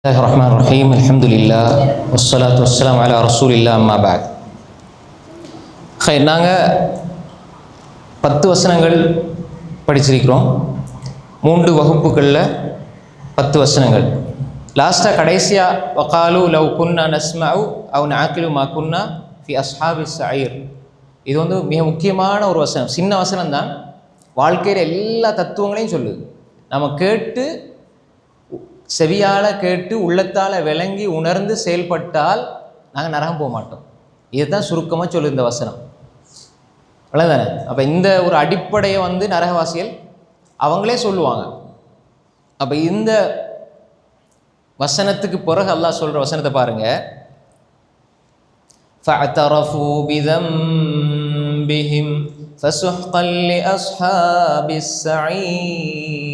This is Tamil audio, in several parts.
Bismillahirrahmanirrahim. Alhamdulillah wassalatu wassalamu ala rasulillah amma ba'd. நாங்கள் 10 வசனங்கள் படிச்சிருக்கிறோம். 3 வகுப்புகளில் 10 வசனங்கள். லாஸ்ட்டாக கடைசியாக வகாலு லவ் குன்னா நஸ்மஉ அவ் நஅகிலு மா குன்னா ஃபி அஸ்ஹாபி ஸஈர். இது மிக முக்கியமான ஒரு வசனம். சின்ன வசனம் தான், வாழ்க்கையில் எல்லா தத்துவங்களையும் சொல்லுது. நம்ம கேட்டு செவியால் கேட்டு உள்ளத்தால் விளங்கி உணர்ந்து செயல்பட்டால் நாங்கள் நரகம் போக மாட்டோம். இதுதான் சுருக்கமாக சொல்லு இந்த வசனம். அவ்வளோதானே? அப்போ இந்த ஒரு அடிப்படையை நரகவாசிகள் அவங்களே சொல்லுவாங்க. அப்போ இந்த வசனத்துக்கு பிறகு அல்லாஹ் சொல்கிற வசனத்தை பாருங்கள். فَاعْتَرَفُوا بِذَنبِهِمْ فَسُحْقًا لِأَصْحَابِ السَّعِيرِ.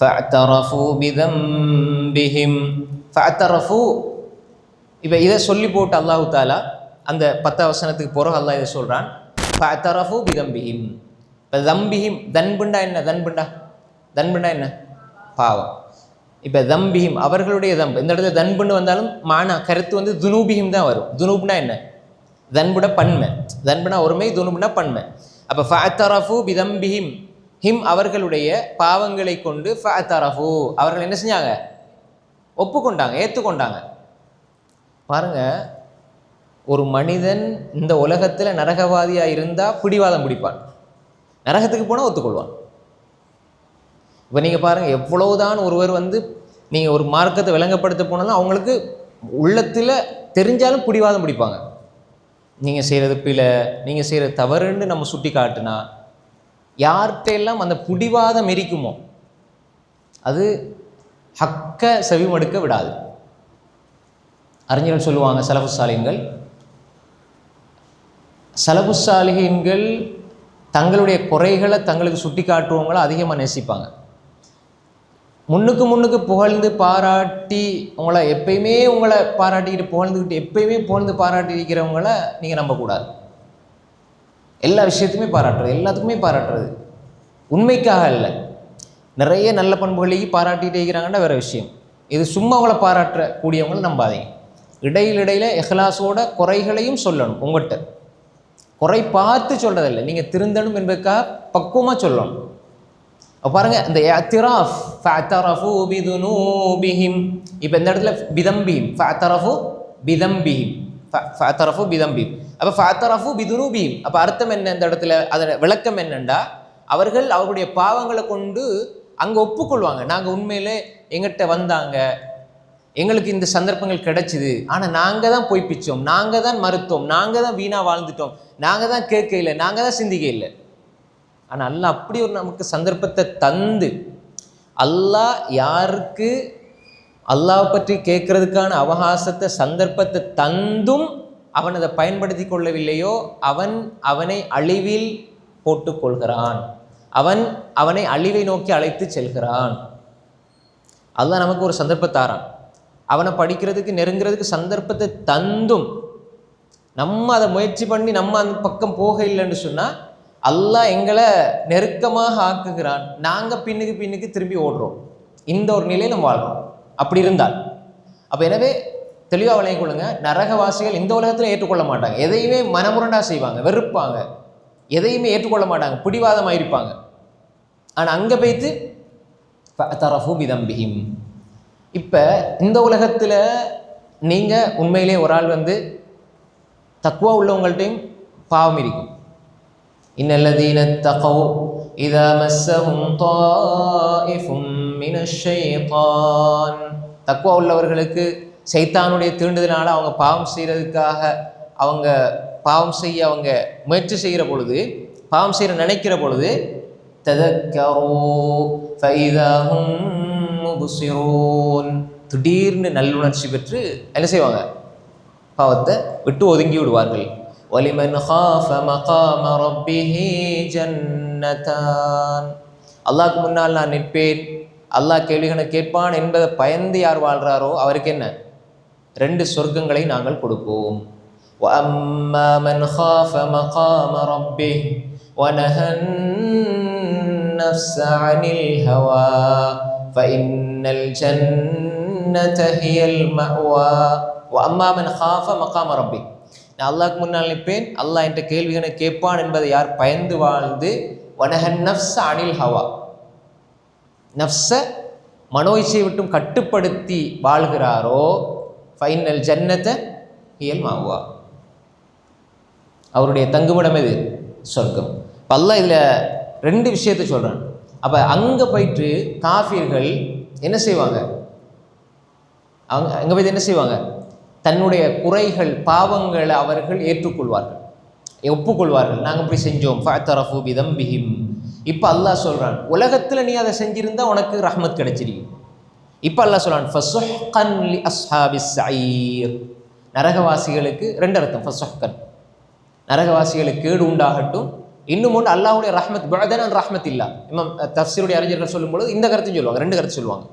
فَاعْتَرَفُوا بِذَنبِهِمْ. فَاعْتَرَفُوا. இப்போ இதை சொல்லி போட்டு அல்லாஹ் தாலா அந்த 10 வசனத்துக்கு பிறகு அல்லாஹ் இதை சொல்கிறான். فَاعْتَرَفُوا بِذَنبِهِمْ. இப்போ தம்பிஹிம், தன்புண்டா என்ன? தன்புண்டா என்ன? பாவம். இப்போ தம்பிஹிம் அவர்களுடைய தம்பு. இந்த இடத்துல தன்புண்டு வந்தாலும் மானா கருத்து துனூபிஹிம் தான் வரும். துனூப்னா என்ன? தன்புட பன்மை. தன்புனா ஒருமை, துனூப்னா பன்மை. அப்போ ஃபஅத்தரஃபு பிதம்பிஹிம், ஹிம் அவர்களுடைய பாவங்களை கொண்டு ஃபஅத்தரஃபு அவர்கள் என்ன செஞ்சாங்க? ஒப்புக்கொண்டாங்க, ஏற்றுக்கொண்டாங்க. பாருங்க, ஒரு மனிதன் இந்த உலகத்தில் நரகவாதியாக இருந்தால் பிடிவாதம் பிடிப்பான், நரகத்துக்கு போனால் ஒத்துக்கொள்வான். இப்போ நீங்கள் பாருங்கள், எவ்வளவுதான் ஒருவர் நீங்கள் ஒரு மார்க்கத்தை விளங்கப்படுத்த போனாலும் அவங்களுக்கு உள்ளத்தில் தெரிஞ்சாலும் பிடிவாதம் பிடிப்பாங்க. நீங்கள் செய்கிறது பிழை, நீங்கள் செய்கிறது தவறுன்னு நம்ம சுட்டி காட்டுனா யார்கிட்ட எல்லாம் அந்த பிடிவாதம் இருக்குமோ அது ஹக்க செவிமடுக்க விடாது. அறிஞர்கள் சொல்லுவாங்க, சலஃபுஸ் சாலிஹீன்கள் தங்களுடைய குறைகளை தங்களுக்கு சுட்டி காட்டுறவங்கள அதிகமாக நேசிப்பாங்க. முன்னுக்கு புகழ்ந்து பாராட்டி உங்களை எப்பயுமே பாராட்டிக்கிட்டு புகழ்ந்துக்கிட்டு எப்பயுமே புகழ்ந்து பாராட்டி இருக்கிறவங்கள நீங்கள் நம்பக்கூடாது. எல்லா விஷயத்துக்குமே பாராட்டுறது, எல்லாத்துக்குமே பாராட்டுறது உண்மைக்காக இல்லை. நிறைய நல்ல பண்புகளையும் பாராட்டிகிட்டே இருக்கிறாங்கன்னா வேறு விஷயம். இது சும்மா அவங்கள பாராட்டக்கூடியவங்களை நம்பாதீங்க. இடையில இஹ்லாஸோட குறைகளையும் சொல்லணும். உங்கள்கிட்ட குறை பார்த்து சொல்கிறதில்லை, நீங்கள் திருந்தணும் என்பதற்காக பக்குவமாக சொல்லணும். பாருங்கள், இந்த இஅ்திராஃப் ஃபஅ்தரஃபு பிதுனூபிஹிம். இப்போ இந்த இடத்துல பிதம்பிஹிம், ஃபஅ்தரஃபு பிதம்பிஹிம், ஃபஅ்தரஃபு பிதம்பிஹிம். அப்போ ஃபஅ்தரஃபு பிதுனூபிஹிம் அப்போ அர்த்தம் என்ன? இந்த இடத்துல அதோட விளக்கம் என்னென்னா, அவர்கள் அவருடைய பாவங்களை கொண்டு அங்கே ஒப்புக்கொள்வாங்க. நாங்கள் உண்மையிலே எங்கிட்ட வந்தாங்க, எங்களுக்கு இந்த சந்தர்ப்பங்கள் கிடைச்சிது, ஆனால் நாங்கள் தான் பொய்ப்பிச்சோம், நாங்கள் தான் மறுத்தோம், நாங்கள் தான் வீணாக வாழ்ந்துட்டோம், நாங்கள் தான் கேட்க இல்லை, நாங்கள் தான் சிந்திக்க இல்லை. ஆனால் அல்லாஹ் அப்படி ஒரு நமக்கு சந்தர்ப்பத்தை தந்து, அல்லாஹ் யாருக்கு அல்லாஹ் பற்றி கேட்கறதுக்கான அவகாசத்தை சந்தர்ப்பத்தை தந்தும் அவன் அதை பயன்படுத்தி கொள்ளவில்லையோ அவனை அழிவில் போட்டுக்கொள்கிறான், அவனை அழிவை நோக்கி அழைத்து செல்கிறான். அல்லாஹ் நமக்கு ஒரு சந்தர்ப்பத்தாரான், அவனை படிக்கிறதுக்கு நெருங்கிறதுக்கு சந்தர்ப்பத்தை தந்தும் நம்ம அதை முயற்சி பண்ணி நம்ம அந்த பக்கம் போக இல்லைன்னு சொன்னால் அல்லாஹ் எங்களை நெருக்கமாக ஆக்குகிறான். நாங்கள் பின்னுக்கு திரும்பி ஓடுறோம். இந்த ஒரு நிலையை நம்ம வாழ்கிறோம். அப்படி இருந்தால் அப்போ எனவே தெளிவாக விளங்கிக் கொள்ளுங்க, நரகவாசிகள் இந்த உலகத்தில் ஏற்றுக்கொள்ள மாட்டாங்க. எதையுமே மனமுரண்டாக செய்வாங்க, வெறுப்பாங்க, எதையுமே ஏற்றுக்கொள்ள மாட்டாங்க, பிடிவாதமாக இருப்பாங்க. ஆனால் அங்கே போய்த்து ஃபஅ்தரஃபு பிதம்பிஹிம். இப்போ இந்த உலகத்தில் நீங்கள் உண்மையிலே ஒரு ஆள் தக்வா உள்ளவங்கள்ட்டையும் பாவம் இருக்கும். இன்னல்லதீன தகவ் இதா மஸ்ஸஹும் தாயிஃபும் மினஷ் ஷைத்தான். தக்வா உள்ளவர்களுக்கு சைத்தானுடைய தீண்டுதனால அவங்க பாவம் செய்கிறதுக்காக பாவம் செய்ய முயற்சி செய்கிற பொழுது, பாவம் செய்ய நினைக்கிற பொழுது ததக்கரு ஃபஇதா ஹும் முப்சிரூன், திடீர்னு நல்லுணர்ச்சி பெற்று என்ன செய்வாங்க? பாவத்தை விட்டு ஒதுங்கி விடுவார்கள். வலிமன் காஃப மகாம ரப்பிஹி ஜன்னதான். அல்லாஹ்க்கு முன்னால் நான் நிற்பேன், அல்லாஹ் கேள்விகளை கேட்பான் என்பதை பயந்து யார் வாழ்கிறாரோ அவருக்கு என்ன? 2 சொர்க்கங்களை நாங்கள் கொடுப்போம். وَأَمَّا مَنْ خَافَ مَقَامَ رَبِّهِ وَنَهَى النَّفْسَ عَنِ الْهَوَى فَإِنَّ الْجَنَّةَ ஜன்னத ஹியல் மஅவா வ அம்மா மன் காஃப மகாம ரப்பி. நான் அல்லாஹ்க்கு முன்னால் நிற்பேன், அல்லாஹ் என்ற கேள்விகளை கேட்பான் என்பதை யார் பயந்து வாழ்ந்து வனஹன் நஃப்ஸ அனில் ஹவா, நஃப்ஸ மனோ இச்சையை விட்டும் கட்டுப்படுத்தி வாழ்கிறாரோ ஃபைனல் ஜன்னத ஹியல் மஅவா, அவருடைய தங்குமிடம் எது? சொர்க்கம். அல்லாஹ் இதில் ரெண்டு விஷயத்தை சொல்கிறான். அப்போ அங்கே போயிட்டு காஃபிர்கள் என்ன செய்வாங்க? அவங்க அங்கே போய்ட்டு என்ன செய்வாங்க? தன்னுடைய குறைகள் பாவங்களை அவர்கள் ஏற்றுக்கொள்வார்கள், ஒப்புக்கொள்வார்கள். நாங்கள் இப்படி செஞ்சோம், ஃபஅதரஃபு பிதம்பிஹிம். இப்போ அல்லாஹ் சொல்கிறான், உலகத்தில் நீ அதை செஞ்சிருந்தா உனக்கு ரஹ்மத் கிடைச்சிருக்கும். இப்போ அல்லாஹ் சொல்கிறான், ஃபஸுஹ்கன் லி அஸ்ஹாபிஸ் ஸஈர். நரகவாசிகளுக்கு ரெண்டு அர்த்தம். ஃபஸுஹ்கன், நரகவாசிகளுக்கு கேடு உண்டாகட்டும். இன்னும் ஒன்று, அல்லாஹ்வுடைய ரஹ்மத் பஅதன் ரஹ்மத் இல்லா. இமாம் தஃப்சீருடைய அறிஞர்கள் சொல்லும்பொழுது இந்த கருத்தையும் சொல்லுவாங்க, ரெண்டு கருத்து சொல்லுவாங்க.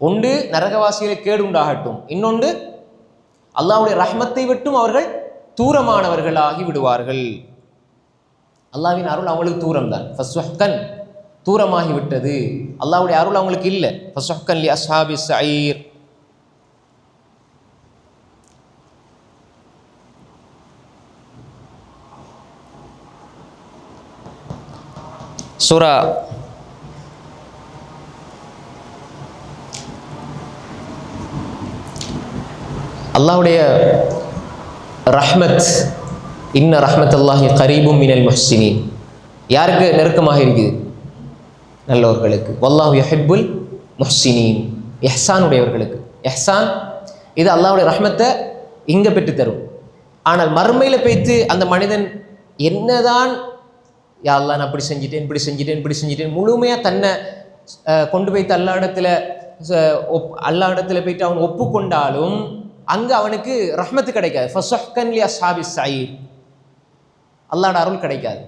ஒன்று நரகவாசிகளுக்கு கேடு உண்டாகட்டும், இன்னொன்று அல்லாஹ்வுடைய ரஹ்மத்தை விட்டும் அவர்கள் தூரமானவர்களாகி விடுவார்கள். அல்லாஹ்வின் அருள் அவங்களுக்கு தூரம் தான். ஃபஸ்வஹ்கன், தூரமாகி விட்டது. அல்லாஹ்வுடைய அருள் அவங்களுக்கு இல்லை. ஃபஸ்வஹ்கன் லி அஸ்ஹாபிஸ் ஸஈர். சூரா அல்லாஹ்வுடைய ரஹ்மத், இன்ன ரஹ்மத்துல்லாஹி கரீபும் மினல் முஹ்சினீன். யாருக்கு நெருக்கமாக இருக்குது? நல்லவர்களுக்கு. வல்லாஹு யுஹிப்புல் முஹ்சினீன், இஹ்சான் உடையவர்களுக்கு. இஹ்சான் இது அல்லாஹ்வுடைய ரஹ்மத்தை இங்கே பெற்று தரும். ஆனால் மறுமையில் பேய்த்து அந்த மனிதன் என்னதான் யா அல்லாஹ் நான் இப்படி செஞ்சிட்டேன், இப்படி செஞ்சிட்டேன், இப்படி செஞ்சிட்டேன், முழுமையாக தன்னை கொண்டு போய்த்து அல்லா இடத்துல போய்ட்டு அவன் ஒப்புக்கொண்டாலும் அங்கே அவனுக்கு ரஹ்மத்து கிடைக்காது. ஃபஸுஹ்கன் லி அஸ்ஹாபிஸ் ஸஈர், அல்லாஹ்வுடைய அருள் கிடைக்காது.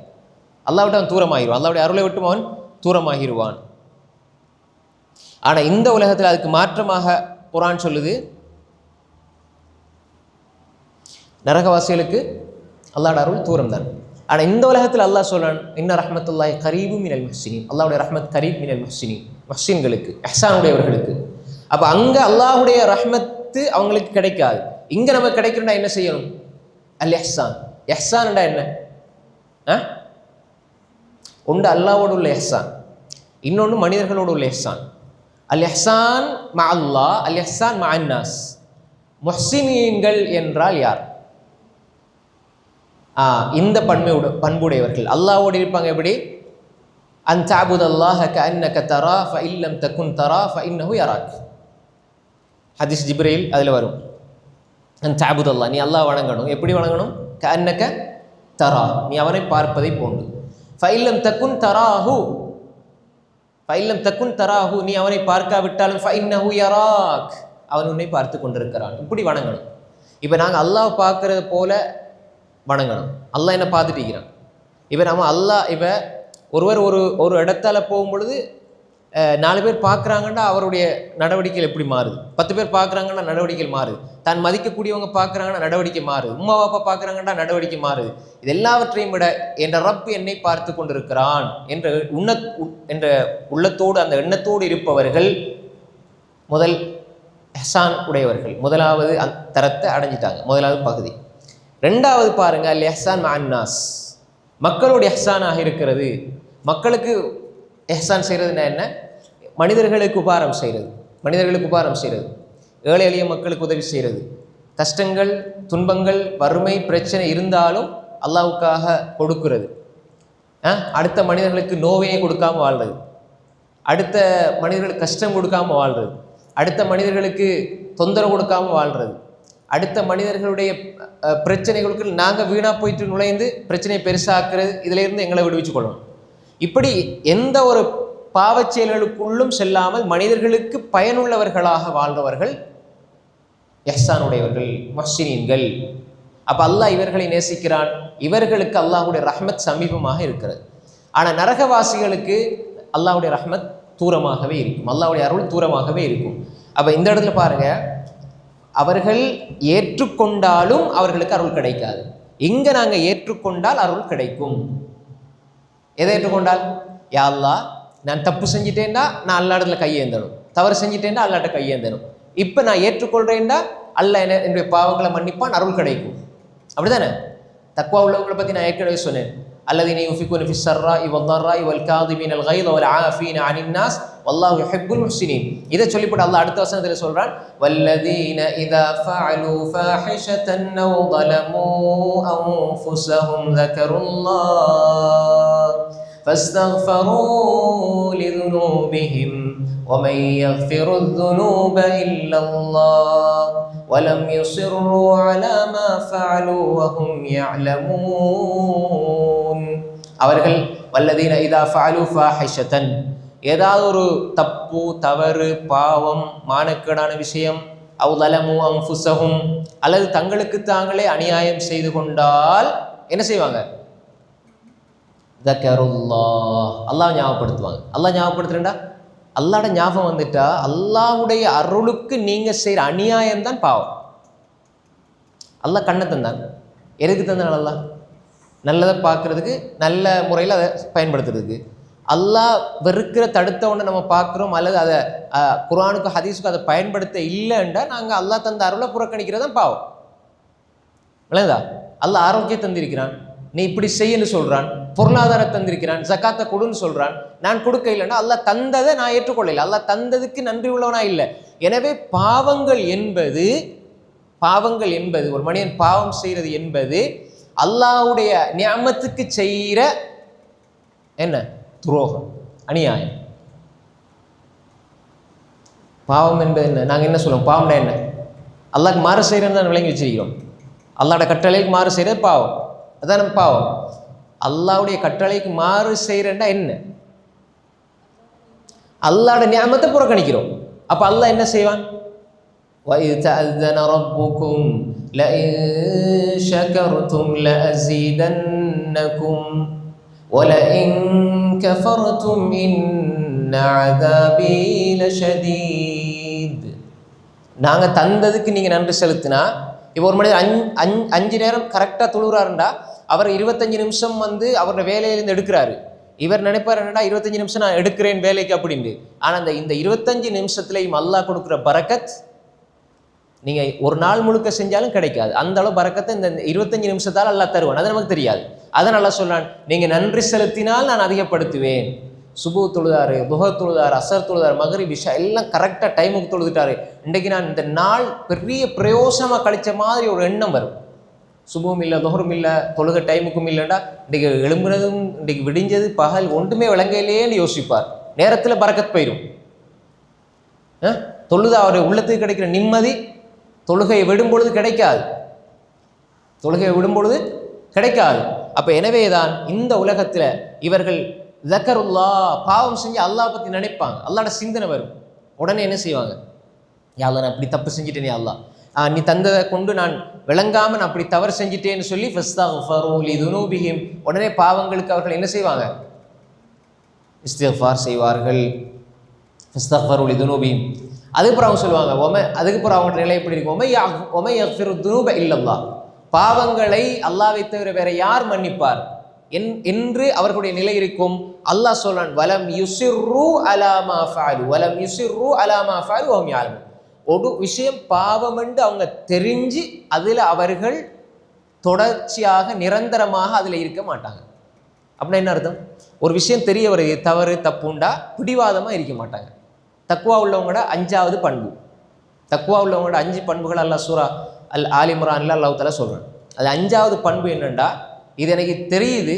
அல்லாஹ் விட்டு அவன் தூரமாகிடுவான், அல்லாஹ்வுடைய அருளை விட்டு அவன் தூரமாகிடுவான். ஆனால் இந்த உலகத்தில் அதுக்கு மாற்றமாக குர்ஆன் சொல்லுது, நரகவாசிகளுக்கு அல்லாஹ்வுடைய அருள் தூரம் தான். ஆனால் இந்த உலகத்தில் அல்லாஹ் சொல்றான், இன்ன ரஹ்மத்துல்லாஹி கரீபும் மினல் முஹ்சினீன். அல்லாஹ்வுடைய ரஹ்மத் கரீப் மினல் முஹ்சினீன், முஹ்சின்களுக்கு, இஹ்சான் உடையவர்களுக்கு. அப்போ அங்கே அல்லாஹ்வுடைய ரஹ்மத்து அவங்களுக்கு கிடைக்காது. இங்கே நம்ம கிடைக்கணும்னா என்ன செய்யணும்? அல் இஹ்சான். இஹ்சான்டா என்ன? ஒன்று அல்லாஹ்வோடு உள்ள இஹ்சான், இன்னொன்று மனிதர்களோடு உள்ள இஹ்சான். அல் இஹ்சான் மஅ அல்லாஹ், அல் இஹ்சான் மஅ அன்னாஸ். முஹ்சினீன்கள் என்றால் யார்? இந்த பண்புடையவர்கள் அல்லாஹ்வோடு இருப்பாங்க. எப்படி? அன் தஅபுதல்லாஹ கஅன்னக தரா ஃபஇன் லம் தகுன் தரா ஃபஇன்னஹு யராக். ஹதீஸ் ஜிப்ரீல் அதில் வரும். அன் தஅபுதல்லாஹ், நீ அல்லாஹ் வணங்கணும். எப்படி வணங்கணும்? கஅன்னக தரா, நீ அவனை பார்ப்பதை போன்று. ஃபஇன் லம் தகுன் தராஹு, ஃபஇன் லம் தகுன் தராஹு, நீ அவனை பார்க்காவிட்டாலும் ஃபஇன்னஹு யராக், அவன் உன்னை பார்த்து கொண்டிருக்கிறான். இப்படி வணங்கணும். இப்போ நாங்கள் அல்லாஹ் பார்க்கறது போல வணங்கணும். அல்லாஹ் என்ன பார்த்துட்டு இருக்கிறான். இப்போ நம்ம அல்லாஹ் இப்போ ஒருவர் ஒரு இடத்தால போகும் பொழுது 4 பேர் பார்க்குறாங்கன்னா அவருடைய நடவடிக்கைகள் எப்படி மாறுது? 10 பேர் பார்க்குறாங்கன்னா நடவடிக்கைகள் மாறுது. தான் மதிக்கக்கூடியவங்க பார்க்குறாங்கன்னா நடவடிக்கை மாறுது. உம்மா பாப்பா பார்க்குறாங்கன்னா நடவடிக்கை மாறுது. இது எல்லாவற்றையும் விட என்ற ரப் என்னை பார்த்து கொண்டிருக்கிறான் என்ற உள்ளத்தோடு, அந்த எண்ணத்தோடு இருப்பவர்கள் முதல் இஹ்சான் உடையவர்கள். முதலாவது தரத்தை அடைஞ்சிட்டாங்க, முதலாவது பகுதி. ரெண்டாவது பாருங்க, அல் இஹ்சான் மஅ அன்னாஸ், மக்களோட இஹ்சானாக இருக்கிறது. மக்களுக்கு இஹ்சான் செய்கிறதுனா என்ன? மனிதர்களுக்கு உபகாரம் செய்கிறது, மனிதர்களுக்கு உபகாரம் செய்கிறது, ஏழை எளிய மக்களுக்கு உதவி செய்கிறது. கஷ்டங்கள், துன்பங்கள், வறுமை, பிரச்சனை இருந்தாலும் அல்லாஹ்வுக்காக கொடுக்கிறது. அடுத்த மனிதர்களுக்கு நோவையை கொடுக்காமல் வாழ்றது, அடுத்த மனிதர்களுக்கு கஷ்டம் கொடுக்காமல் வாழ்றது, அடுத்த மனிதர்களுக்கு தொந்தரவு கொடுக்காமல் வாழ்றது, அடுத்த மனிதர்களுடைய பிரச்சனைகளுக்கு நாங்கள் வீணாக போயிட்டு நுழைந்து பிரச்சனையை பெருசாக்குறது, இதிலிருந்து எங்களை விடுவிச்சு கொள்ளணும். இப்படி எந்த ஒரு பாவச் செயல்களுக்குள்ளும் செல்லாமல் மனிதர்களுக்கு பயனுள்ளவர்களாக வாழ்ந்தவர்கள் இஹ்சானுடையவர்கள், முஹ்சினீன்கள். அப்போ அல்லாஹ் இவர்களை நேசிக்கிறான். இவர்களுக்கு அல்லாஹ்வுடைய ரஹ்மத் சமீபமாக இருக்கிறது. ஆனால் நரகவாசிகளுக்கு அல்லாஹ்வுடைய ரஹ்மத் தூரமாகவே இருக்கும், அல்லாஹ்வுடைய அருள் தூரமாகவே இருக்கும். அப்போ இந்த இடத்துல பாருங்க, அவர்கள் ஏற்றுக்கொண்டாலும் அவர்களுக்கு அருள் கிடைக்காது. இங்கே நாங்கள் ஏற்றுக்கொண்டால் அருள் கிடைக்கும். எதை ஏற்றுக்கொண்டால்? யா அல்லாஹ், நான் தப்பு செஞ்சிட்டேன்னா நான் அல்லா இடத்துல கையேந்தணும், தவறு செஞ்சிட்டேன்னா அல்லாட்ட கையேந்தணும். இப்போ நான் ஏற்றுக்கொள்றேன்டா அல்லாஹ் என்னுடைய பாவங்களை மன்னிப்பான், அருள் கிடைக்கும். அப்படிதானே? தக்வா உள்ளவங்களை பற்றி நான் ஏற்கனவே சொன்னேன். அல்லதீன யுன்ஃபிகூன ஃபிஸ் ஸர்ராஇ வத்-ضراء வல்-காதிமீனல் கய்த வல்-ஆஃபீன அனின் நாஸ் வல்லாஹு யுஹிப்புல் முஹ்ஸினீன். இதை சொல்லிவிட்டு அல்லாஹ் அடுத்த வசனத்தில் சொல்றான், வல்லதீன இதா ஃபஅலூ ஃபாஹிஷத்தன் அவ் ظلموا أنفسهم ذكروا الله فاستغفروا لذنوبهم ومن يغفر الذنوب إلا الله ولم يصروا على ما فعلوا وهم يعلمون. அவர்கள் வல்லதீன இதா ஃபஅலூ ஃபாஹிஷத்தன், ஏதாவது ஒரு தப்பு, தவறு, பாவம், மானக்கேடான விஷயம், அவ் ظلموا أنفسهم, அல்லது தங்களுக்கு தாங்களே அநியாயம் செய்து கொண்டால் என்ன செய்வாங்க? தக்கருல்லாஹ், அல்லாஹ் ஞாபகப்படுத்துவாங்க. அல்லாஹ் ஞாபகப்படுத்துறேன்டா, அல்லாஹ்ட ஞாபகம் வந்துட்டா அல்லாஹ்வுடைய அருளுக்கு நீங்க செய்கிற அநியாயம் தான் பாவம். அல்லாஹ் கண்ணை தந்தான், எதுக்கு தந்தான்? அல்லாஹ் நல்லதை பார்க்கறதுக்கு, நல்ல முறையில் அதை பயன்படுத்துறதுக்கு. அல்லாஹ் வெறுக்கிற தடுத்த ஒன்று நம்ம பார்க்குறோம், அல்லது அதை குர்ஆனுக்கு ஹதீஸுக்கு அதை பயன்படுத்த இல்லைன்றா நாங்கள் அல்லாஹ் தந்த அருளை புறக்கணிக்கிறது தான் பாவம். விளங்குதா? அல்லாஹ் ஆரோக்கியம் தந்திருக்கிறான், நீ இப்படி செய்யன்னு சொல்றான். பொருளாதாரம் தந்திருக்கிறான், ஜக்காத்தை கொடுன்னு சொல்றான். நான் கொடுக்க இல்லைன்னா அல்லாஹ் தந்ததை நான் ஏற்றுக்கொள்ளலை, அல்லாஹ் தந்ததுக்கு நன்றி உள்ளவனா இல்லை. எனவே பாவங்கள் என்பது ஒரு மனிதன் பாவம் செய்யறது என்பது அல்லாஹ்வுடைய நிஅமத்துக்கு செய்கிற என்ன? துரோகம், அநியாயம். பாவம் என்பது என்ன? நாங்கள் என்ன சொல்லுவோம்? பாவம்னா என்ன? அல்லாஹ்க்கு மாறு செய்யறதுன்னு தான் விளங்கி வச்சிருக்கிறோம். அல்லாஹ்வோட கட்டளைக்கு மாறு செய்யறது பாவம், அதான் நம்ம பாவம். அல்லாஹ்வுடைய கட்டளைக்கு மாறு செய்யறேன்னா என்ன? அல்லாஹ்வோட நிஅமத்தை புறக்கணிக்கிறோம். அப்ப அல்லாஹ் என்ன செய்வான்? وَإِذْ تَأَذَّنَ رَبُّكُمْ لَئِن شَكَرْتُمْ لَأَزِيدَنَّكُمْ وَلَئِن كَفَرْتُمْ إِنَّ عَذَابِي لَشَدِيدٌ. நாங்கள் தந்ததுக்கு நீங்கள் நன்றி செலுத்தினா, இப்போ ஒரு மனிதர் 5 நேரம் கரெக்டாக தொழுகிறாருண்டா அவர் 25 நிமிஷம் அவரோட வேலையிலேருந்து எடுக்கிறாரு. இவர் நினைப்பார் என்னடா 25 நிமிஷம் நான் எடுக்கிறேன் வேலைக்கு அப்படின்ட்டு. ஆனால் இந்த 25 நிமிஷத்துலையும் அல்லாஹ் கொடுக்குற பரக்கத் நீங்கள் ஒரு நாள் முழுக்க செஞ்சாலும் கிடைக்காது. அந்த அளவு பரக்கத்தை இந்த 25 நிமிஷத்தால் அல்லாஹ் தருவான். அது நமக்கு தெரியாது. அதை நல்லா சொல்றான், நீங்கள் நன்றி செலுத்தினால் நான் அதிகப்படுத்துவேன். சுபு தொழுதாரு, துஹர் தொழுதாரு, அசர் தொழுதாரு, மகரிப் இஷா எல்லாம் கரெக்டாக டைமுக்கு தொழுதுட்டாரு. இன்றைக்கு நான் இந்த நாள் பெரிய பிரயோசனமாக கழிச்ச மாதிரி ஒரு எண்ணம் வரும். சுபுவும் இல்லை, துஹரும் இல்லை, தொழுகை டைமுக்கும் இல்லைண்டா இன்றைக்கு எழும்புனதும் இன்றைக்கு விடிஞ்சது பகல் ஒன்றுமே விளங்கையிலேன்னு யோசிப்பார். நேரத்தில் பரக்கத் போயிடும். தொழுது அவருடைய உள்ளத்துக்கு கிடைக்கிற நிம்மதி தொழுகையை விடும்பொழுது கிடைக்காது, தொழுகையை விடும்பொழுது கிடைக்காது. அப்போ எனவே தான் இந்த உலகத்தில் இவர்கள் ஸக்கருல்லா, பாவம் செஞ்சு அல்லாஹ் பற்றி நினைப்பாங்க, அல்லாஹ்ட சிந்தனை வரும். உடனே என்ன செய்வாங்க? யா அல்லாஹ் நான் இப்படி தப்பு செஞ்சுட்டேனே அல்லாஹ், நீ தந்ததை கொண்டு நான் விளங்காமல் நான் அப்படி தவறு செஞ்சுட்டேன்னு சொல்லி ஃபஸ்தக்ஃபரு லிதுனூபிஹிம், உடனே பாவங்களுக்கு அவர்கள் என்ன செய்வாங்க? இஸ்திக்ஃபார் செய்வார்கள். ஃபஸ்தக்ஃபரு லிதுனூபிஹிம். அதுக்கப்புறம் அவங்க சொல்லுவாங்க அதுக்கப்புறம் அவங்களோட நிலை எப்படி இருக்கும்? ஒமை யக்ஃபிரு துனூப இல்லல்லாஹ், பாவங்களை அல்லாஹ்வை தவிர வேற யார் மன்னிப்பார் என்று அவர்களுடைய நிலை இருக்கும். அல்லாஹ் சொல்றான், வலம் யுஸிர்ரு அலா மா ஃபஅலு வலம் யுஸிர்ரு அலா மா ஃபஅலு வஹும் யஅலமூன். ஒரு விஷயம் பாவம் என்று அவங்க தெரிஞ்சு அதில் அவர்கள் தொடர்ச்சியாக நிரந்தரமாக அதில் இருக்க மாட்டாங்க. அப்படின்னா என்ன அர்த்தம்? ஒரு விஷயம் தெரிய வருது, தவறு தப்புண்டா பிடிவாதமாக இருக்க மாட்டாங்க. தக்குவா உள்ளவங்களோட 5வது பண்பு, தக்குவா உள்ளவங்களோட 5 பண்புகள் அல்லாஹ் சூரா ஆல் இம்ரான்ல அல்லாஹ் தஆலா சொல்றான். அது 5வது பண்பு என்னண்டா, இது எனக்கு தெரியுது,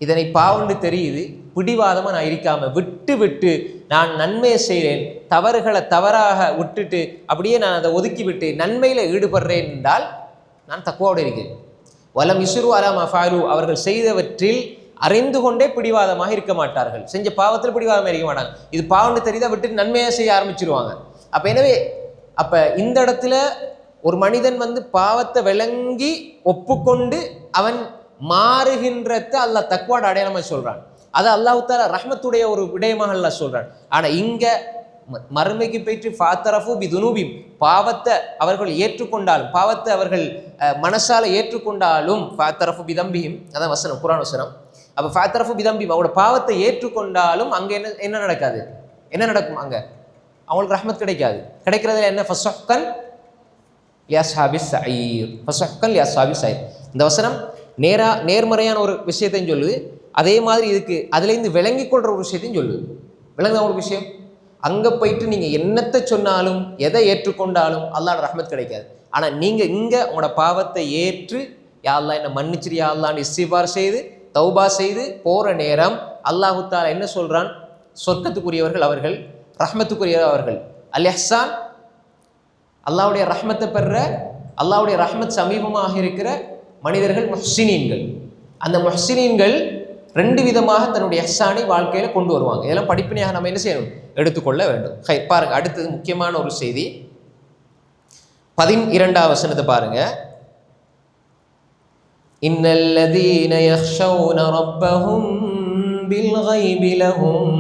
இதனை பாவம்னு தெரியுது, பிடிவாதமாக நான் இருக்காமல் விட்டு நான் நன்மையை செய்கிறேன், தவறுகளை தவறாக விட்டுட்டு அப்படியே நான் அதை ஒதுக்கி விட்டு நன்மையில் ஈடுபடுறேன் என்றால் நான் தக்குவாவோடு இருக்கிறேன். வலம் யுஸ்ரு அலா மா ஃபஅலு, அவர்கள் செய்தவற்றில் அறிந்து கொண்டே பிடிவாதமாக இருக்க மாட்டார்கள். செஞ்ச பாவத்தில் பிடிவாதமாக இருக்க மாட்டாங்க. இது பாவம்னு தெரியுதா விட்டு நன்மையாக செய்ய ஆரம்பிச்சிருவாங்க. அப்போ இந்த இடத்துல ஒரு மனிதன் பாவத்தை விளங்கி ஒப்புக்கொண்டு அவன் மாறுகின்றத அல்லாஹ் தக்வாட அடையாளமாக சொல்றான். அதை அல்லாஹ் தஆலா ரஹ்மத்துடைய ஒரு விடயமாக அல்லாஹ் சொல்றான். ஆனால் இங்கே மறுமைக்கு போயிட்டு ஃபாத்தரஃபு பிதுனூபிம், பாவத்தை அவர்கள் ஏற்றுக்கொண்டாலும், பாவத்தை அவர்கள் மனசால ஏற்றுக்கொண்டாலும், ஃபாத்தரஃபு பிதம்பியும், அதான் வசனம், குர்ஆன் வசனம். அப்போ ஃபாத்தரஃபு பிதம்பியும், அவரோட பாவத்தை ஏற்றுக்கொண்டாலும் அங்கே என்ன நடக்காது? என்ன நடக்கும்? அங்கே அவங்களுக்கு ரஹ்மத் கிடைக்காது. கிடைக்கிறதுல என்ன? ஃபஸஹ்கன் லிஅஸ்ஹாபிஸ் ஸஈர், ஃபஸஹ்கன் லிஅஸ்ஹாபிஸ் ஸஈர். இந்த வசனம் நேர்மறையான ஒரு விஷயத்தையும் சொல்லுது, அதே மாதிரி இதுக்கு அதுலேருந்து விளங்கி கொள்கிற ஒரு விஷயத்தையும் சொல்லுது. விளங்குதான் ஒரு விஷயம். அங்கே போயிட்டு நீங்கள் என்னத்தை சொன்னாலும் எதை ஏற்றுக்கொண்டாலும் அல்லாஹ்வோட ரஹ்மத் கிடைக்காது. ஆனால் நீங்கள் இங்கே உங்களோட பாவத்தை ஏற்று யா அல்லாஹ் என்னை மன்னிச்சிரு யா அல்லாஹ்னு இஸ்திக்பார் செய்து தௌபா செய்து போகிற நேரம் அல்லாஹு தஆலா என்ன சொல்கிறான்? சொர்க்கத்துக்குரியவர்கள் அவர்கள், ரஹ்மத்துக்குரியவர்கள் அவர்கள். அல் இஹ்சான், அல்லாஹ்வுடைய ரஹ்மத்தை பெற, அல்லாஹ்வுடைய ரஹ்மத் சமீபமாக இருக்கிற மனிதர்கள் முஹ்சினீன்கள். அந்த முஹ்சினீன்கள் ரெண்டு விதமாக தன்னுடைய இஹ்சானை வாழ்க்கையில் கொண்டு வருவாங்க. இதெல்லாம் படிப்பினையாக நம்ம என்ன செய்யணும்? எடுத்துக்கொள்ள வேண்டும். பாருங்க, அடுத்தது முக்கியமான ஒரு செய்தி, 12ஆம் வசனத்தை பாருங்க. இன்னல்லதீன யக்ஷௌன ரப்பஹும் பில்கைபி லஹும்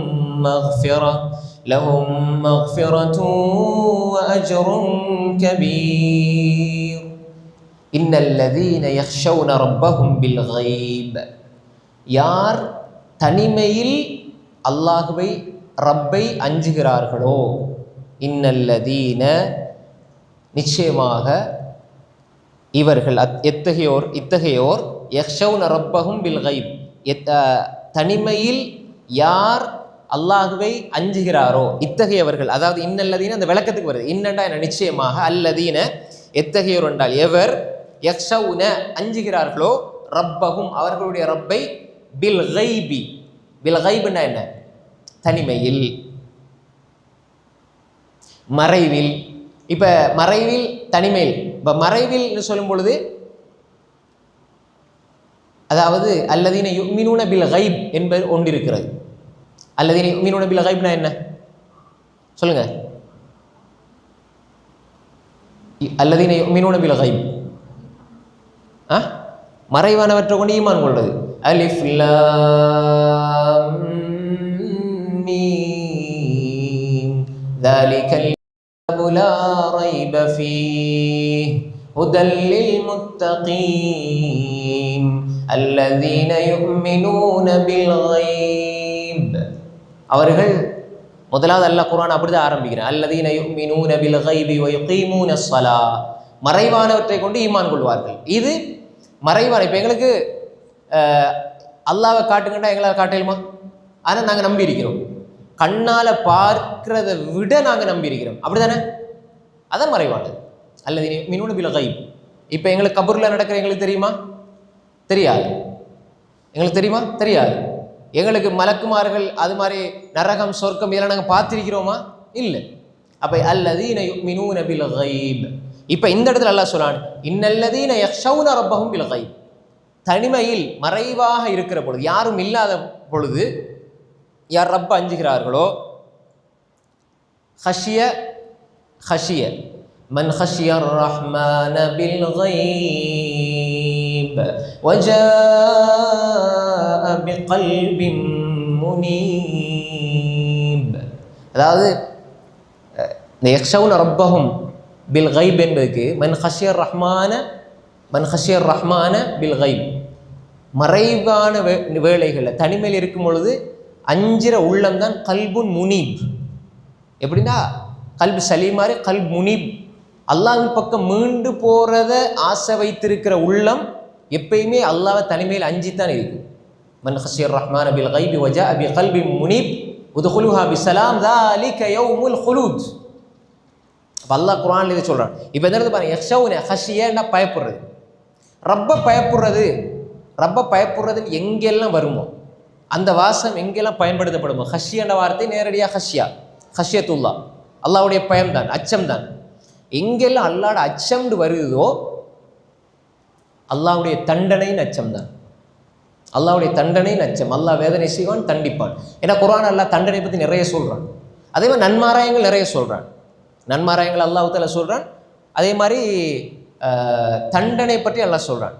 மக்ஃபிரத்துன் வ அஜ்ருன் கபீர். இன்னல்லதீன யக்ஷௌன ரப்பஹும் பில்கைப், யார் தனிமையில் அல்லாஹ்வை ரப்பை அஞ்சுகிறார்களோ, இன்னல்லதீன நிச்சயமாக இவர்கள் இத்தகையோர் யக்ஷௌன ரப்பஹும் பில்கைப், தனிமையில் யார் அல்லாஹ்வை அஞ்சுகிறாரோ இத்தகையவர்கள். அதாவது இன்னல்லதீன அந்த விளக்கத்துக்கு வருது. இன்னண்டா என்ன? நிச்சயமாக, அல்லதீன எத்தகையோர் என்றால் எவர், யக்ஷௌன அஞ்சுகிறார்களோ, ரப்பஹும் அவர்களுடைய ரப்பை, பில்கைபி, பில்கைப்னா என்ன? தனிமையில், மறைவில். இப்ப மறைவில் தனிமையில், இப்ப மறைவில் சொல்லும் பொழுது அதாவது அல்லதீன யுமினூன பில் கைப் என்பது ஒன்றிருக்கிறது. அல்லதீன யுமினூன பில் கைப்னா என்ன சொல்லுங்க? அல்லதீன யுமினூன பில் கைப் மறைவானவற்றை கொண்டு ஈமான் கொள்வது. அலிஃப் லாம் மீம் ذلكல் கிதாபு லா ரைப ஃபீஹ் ஹுதல் லில் முத்தகீன் அல்லதீன யுமினூன பில் கைப். அவர்கள் முதலாவது அல்லாஹ் குர்ஆன் அப்படிதான் ஆரம்பிக்கிறான். அல்லதீன யுமினூன பில் கைபி வ யுகீமூன ஸ்ஸலா, மறைவானவற்றை கொண்டு ஈமான் கொள்வார்கள். இது மறைவான. இப்போ எங்களுக்கு அல்லாவை காட்டுங்கண்டா எங்களால் காட்டலுமா? ஆனால் நாங்கள் நம்பி இருக்கிறோம். கண்ணால் பார்க்கிறத விட நாங்கள் நம்பி இருக்கிறோம். அப்படி தானே? அதான் மறைவானது. அல்லது மினூன பில் கைப். இப்போ எங்களுக்கு கபூரில் நடக்கிற எங்களுக்கு தெரியுமா? தெரியாது. எங்களுக்கு தெரியுமா? தெரியாது. எங்களுக்கு மலக்குமார்கள் அது மாதிரி நரகம் சொர்க்கம் இதெல்லாம் நாங்கள் பார்த்திருக்கிறோமா? இல்லை. அப்போ அல்லதீன யுமினூன பில் கைப். இப்போ இந்த இடத்துல அல்லாஹ் சொல்றான், இன்னல்லதீன யக்ஷௌன ரப்பஹும் பில் கைப், தனிமையில் மறைவாக இருக்கிற பொழுது, யாரும் இல்லாத பொழுது யார் ரப்ப அஞ்சுகிறார்களோ, ஹஷிய மன் ஹஷிய ரஹ்மான பில் கைப் வஜாஅ பிகல்பின் முனீப். அதாவது இந்த யக்ஷௌன ரப்பஹும் பில் கைப் என்பதுக்கு மன் ஹஷியர் ரஹ்மான பில் கைப், மறைவான வேளைகளில் தனிமையில் இருக்கும் பொழுது அஞ்சிற உள்ளம் தான் கல்புன் முனீப். எப்படின்னா கல்பு சலீமாரி கல்ப் முனீப், அல்லாஹ்வின் பக்கம் மீண்டு போகிறத ஆசை வைத்திருக்கிற உள்ளம் எப்பயுமே அல்லாஹ்வை தனிமையில் அஞ்சித்தான் இருக்கும். மன் ஹஷியர் ரஹ்மான பில் கைபி வஜாஅ பி கல்பின் முனீப் உத்குலுஹா பிஸ்ஸலாம் ذلك يوم الخلود. அல்லாஹ் குர்ஆன்ல இதை சொல்றான். இப்போ இந்த இடத்துல பாருங்க, யக்ஷௌன ஹஷியன்னா பயப்படுறது, ரப்ப பயப்படுறதுன்னு எங்கெல்லாம் வருமோ அந்த வாசம் எங்கெல்லாம் பயன்படுத்தப்படுமோ, ஹஷியன்ற வார்த்தை நேரடியாக ஹஷியத்துல்லா, அல்லாஹ்வுடைய பயம் தான், அச்சம் தான். எங்கெல்லாம் அல்லாஹ்வோட அச்சம்னு வருதோ அல்லாஹ்வுடைய தண்டனையின் அச்சம் தான். அல்லாஹ்வுடைய தண்டனையின் அச்சம். அல்லாஹ் வேதனை செய்வான், தண்டிப்பான். ஏன்னா குர்ஆன் அல்லாஹ் தண்டனை பற்றி நிறைய சொல்றான். அதே மாதிரி நன்மாராயங்கள் நிறைய சொல்றான். நன்மாராயங்கள் அல்லாஹ் தஆலா சொல்றான். அதே மாதிரி தண்டனை பற்றி அல்லாஹ் சொல்றான்.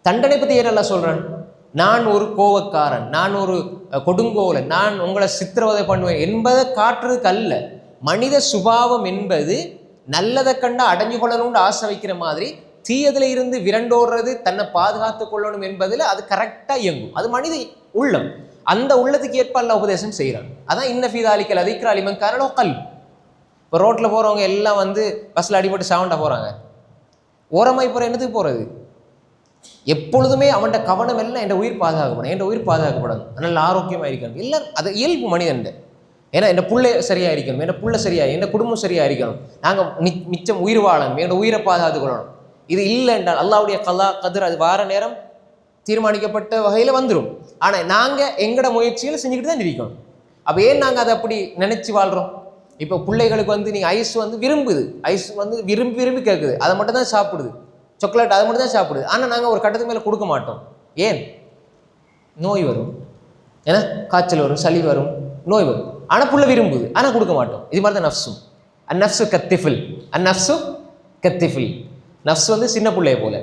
தண்டனை பற்றி ஏன் அல்லாஹ் சொல்றான்? நான் ஒரு கோவக்காரன், நான் ஒரு கொடுங்கோலன், நான் உங்களை சித்திரவதை பண்ணுவேன் என்பதை காட்டுறதுக்கு அல்ல. மனித சுபாவம் என்பது நல்லதை கண்டா அடைஞ்சு கொள்ளணும்னு ஆசை வைக்கிற மாதிரி தீயதில் இருந்து விரண்டோடுறது, தன்னை பாதுகாத்து கொள்ளணும் என்பதில் அது கரெக்டாக இயங்கும். அது மனித உள்ளம். அந்த உள்ளத்துக்கு ஏற்ப அல்லாஹ் உபதேசம் செய்கிறான். அதான் இன்ன ஃபீ ذلك லذிக்ரா லிமன் கான லஹு கல்ப். இப்போ ரோட்டில் போகிறவங்க எல்லாம் வந்து பஸ்ஸில் அடிபட்டு சாவண்டா போகிறாங்க. ஓரமாய் போகிற என்னத்துக்கு போகிறது? எப்பொழுதுமே அவன்கிட்ட கவனம் எல்லாம் என் உயிர் பாதுகாக்கப்படும், என் உயிர் பாதுகாக்கப்படும், நல்ல ஆரோக்கியமாக இருக்கணும். எல்லாரும் அது இயல்பு மனிதன். ஏன்னா என் பிள்ளை சரியாக இருக்கணும், என் பிள்ளை சரியாக, என் குடும்பம் சரியாக இருக்கணும், நாங்கள் மிச்சம் உயிர் வாழணும், என்னோட உயிரை பாதுகாத்து கொள்ளணும். இது இல்லை என்றால் அல்லாஹ்வுடைய கலா கதிர் அது வார நேரம் தீர்மானிக்கப்பட்ட வகையில் வந்துடும். ஆனால் நாங்கள் எங்களோட முயற்சிகளை செஞ்சுக்கிட்டு தான் இருக்கணும். அப்போ ஏன் நாங்கள் அதை அப்படி நினச்சி வாழ்கிறோம்? இப்போ பிள்ளைகளுக்கு வந்து நீங்கள் ஐஸ் வந்து விரும்புது, ஐஸ் வந்து விரும்பி விரும்பி கேட்குது, அதை மட்டும் தான் சாப்பிடுது, சாக்லேட் அதை மட்டும் தான் சாப்பிடுது. ஆனால் நாங்கள் ஒரு கட்டத்துக்கு மேலே கொடுக்க மாட்டோம். ஏன்? நோய் வரும், ஏன்னா காய்ச்சல் வரும், சளி வரும், நோய் வரும். ஆனால் புள்ள விரும்புது, ஆனால் கொடுக்க மாட்டோம். இது மாதிரி தான் நஃப்ஸும். அந்நஃப்ஸு கத்திஃபில், அந்நஃப்ஸு கத்திஃபில். நஃப்ஸ் வந்து சின்ன பிள்ளைய போல.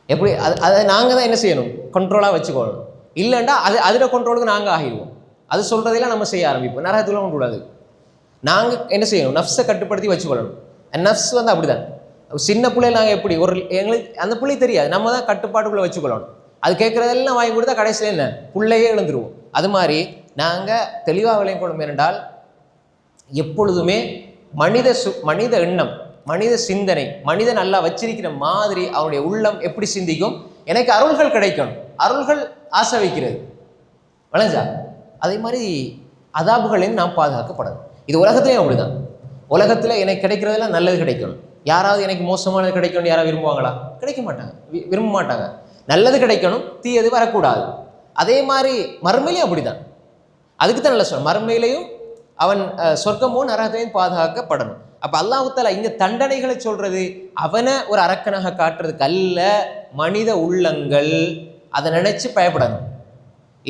எப்படி அதை நாங்கள் தான் என்ன செய்யணும்? கண்ட்ரோலாக வச்சுக்கொள்ளணும். இல்லைண்டா அதில் கண்ட்ரோலுக்கு நாங்கள் ஆகிடுவோம். அது சொல்கிறதெல்லாம் நம்ம செய்ய ஆரம்பிப்போம். நரகத்தில் கூடாது. நாங்கள் என்ன செய்யணும்? நஃப்ஸை கட்டுப்படுத்தி வச்சுக்கொள்ளணும். நஃப்ஸ் வந்து அப்படி தான். சின்ன பிள்ளைய நாங்கள் எப்படி எங்களுக்கு அந்த பிள்ளை தெரியாது, நம்ம தான் கட்டுப்பாட்டுக்குள்ளே வச்சுக்கொள்ளணும். அது கேட்குறதெல்லாம் வாங்கி கொடுத்தா கடைசியில் என்ன பிள்ளையே இழந்துருவோம். அது மாதிரி நாங்கள் தெளிவாக விளையக்கொள்ளும் என்றால் எப்பொழுதுமே மனித எண்ணம், மனித சிந்தனை, மனிதன் நல்லா வச்சிருக்கிற மாதிரி அவனுடைய உள்ளம் எப்படி சிந்திக்கும்? எனக்கு அருள்கள் கிடைக்கணும், அருள்கள் ஆசை வைக்கிறது வளைஞ்சா. அதே மாதிரி அதாபுகளையும் நாம் பாதுகாக்கப்படணும். இது உலகத்துலேயும் அப்படிதான். உலகத்தில் எனக்கு கிடைக்கிறதெல்லாம் நல்லது கிடைக்கணும். யாராவது எனக்கு மோசமானது கிடைக்கணும் யாராவது விரும்புவாங்களா? கிடைக்க மாட்டாங்க, விரும்ப மாட்டாங்க. நல்லது கிடைக்கணும், தீயது வரக்கூடாது. அதே மாதிரி மறுமையிலையும் அப்படிதான். அதுக்கு தான் நல்லா சொல்ல, மறுமையிலையும் அவன் சொர்க்கமோ நரகத்தையும் பாதுகாக்கப்படணும். அப்போ அல்லாஹ் தஆலா இங்கே தண்டனைகளை சொல்றது அவனை ஒரு அரக்கனாக காட்டுறதுக்கு அல்ல, மனித உள்ளங்கள் அதை நினைச்சு பயப்படணும்.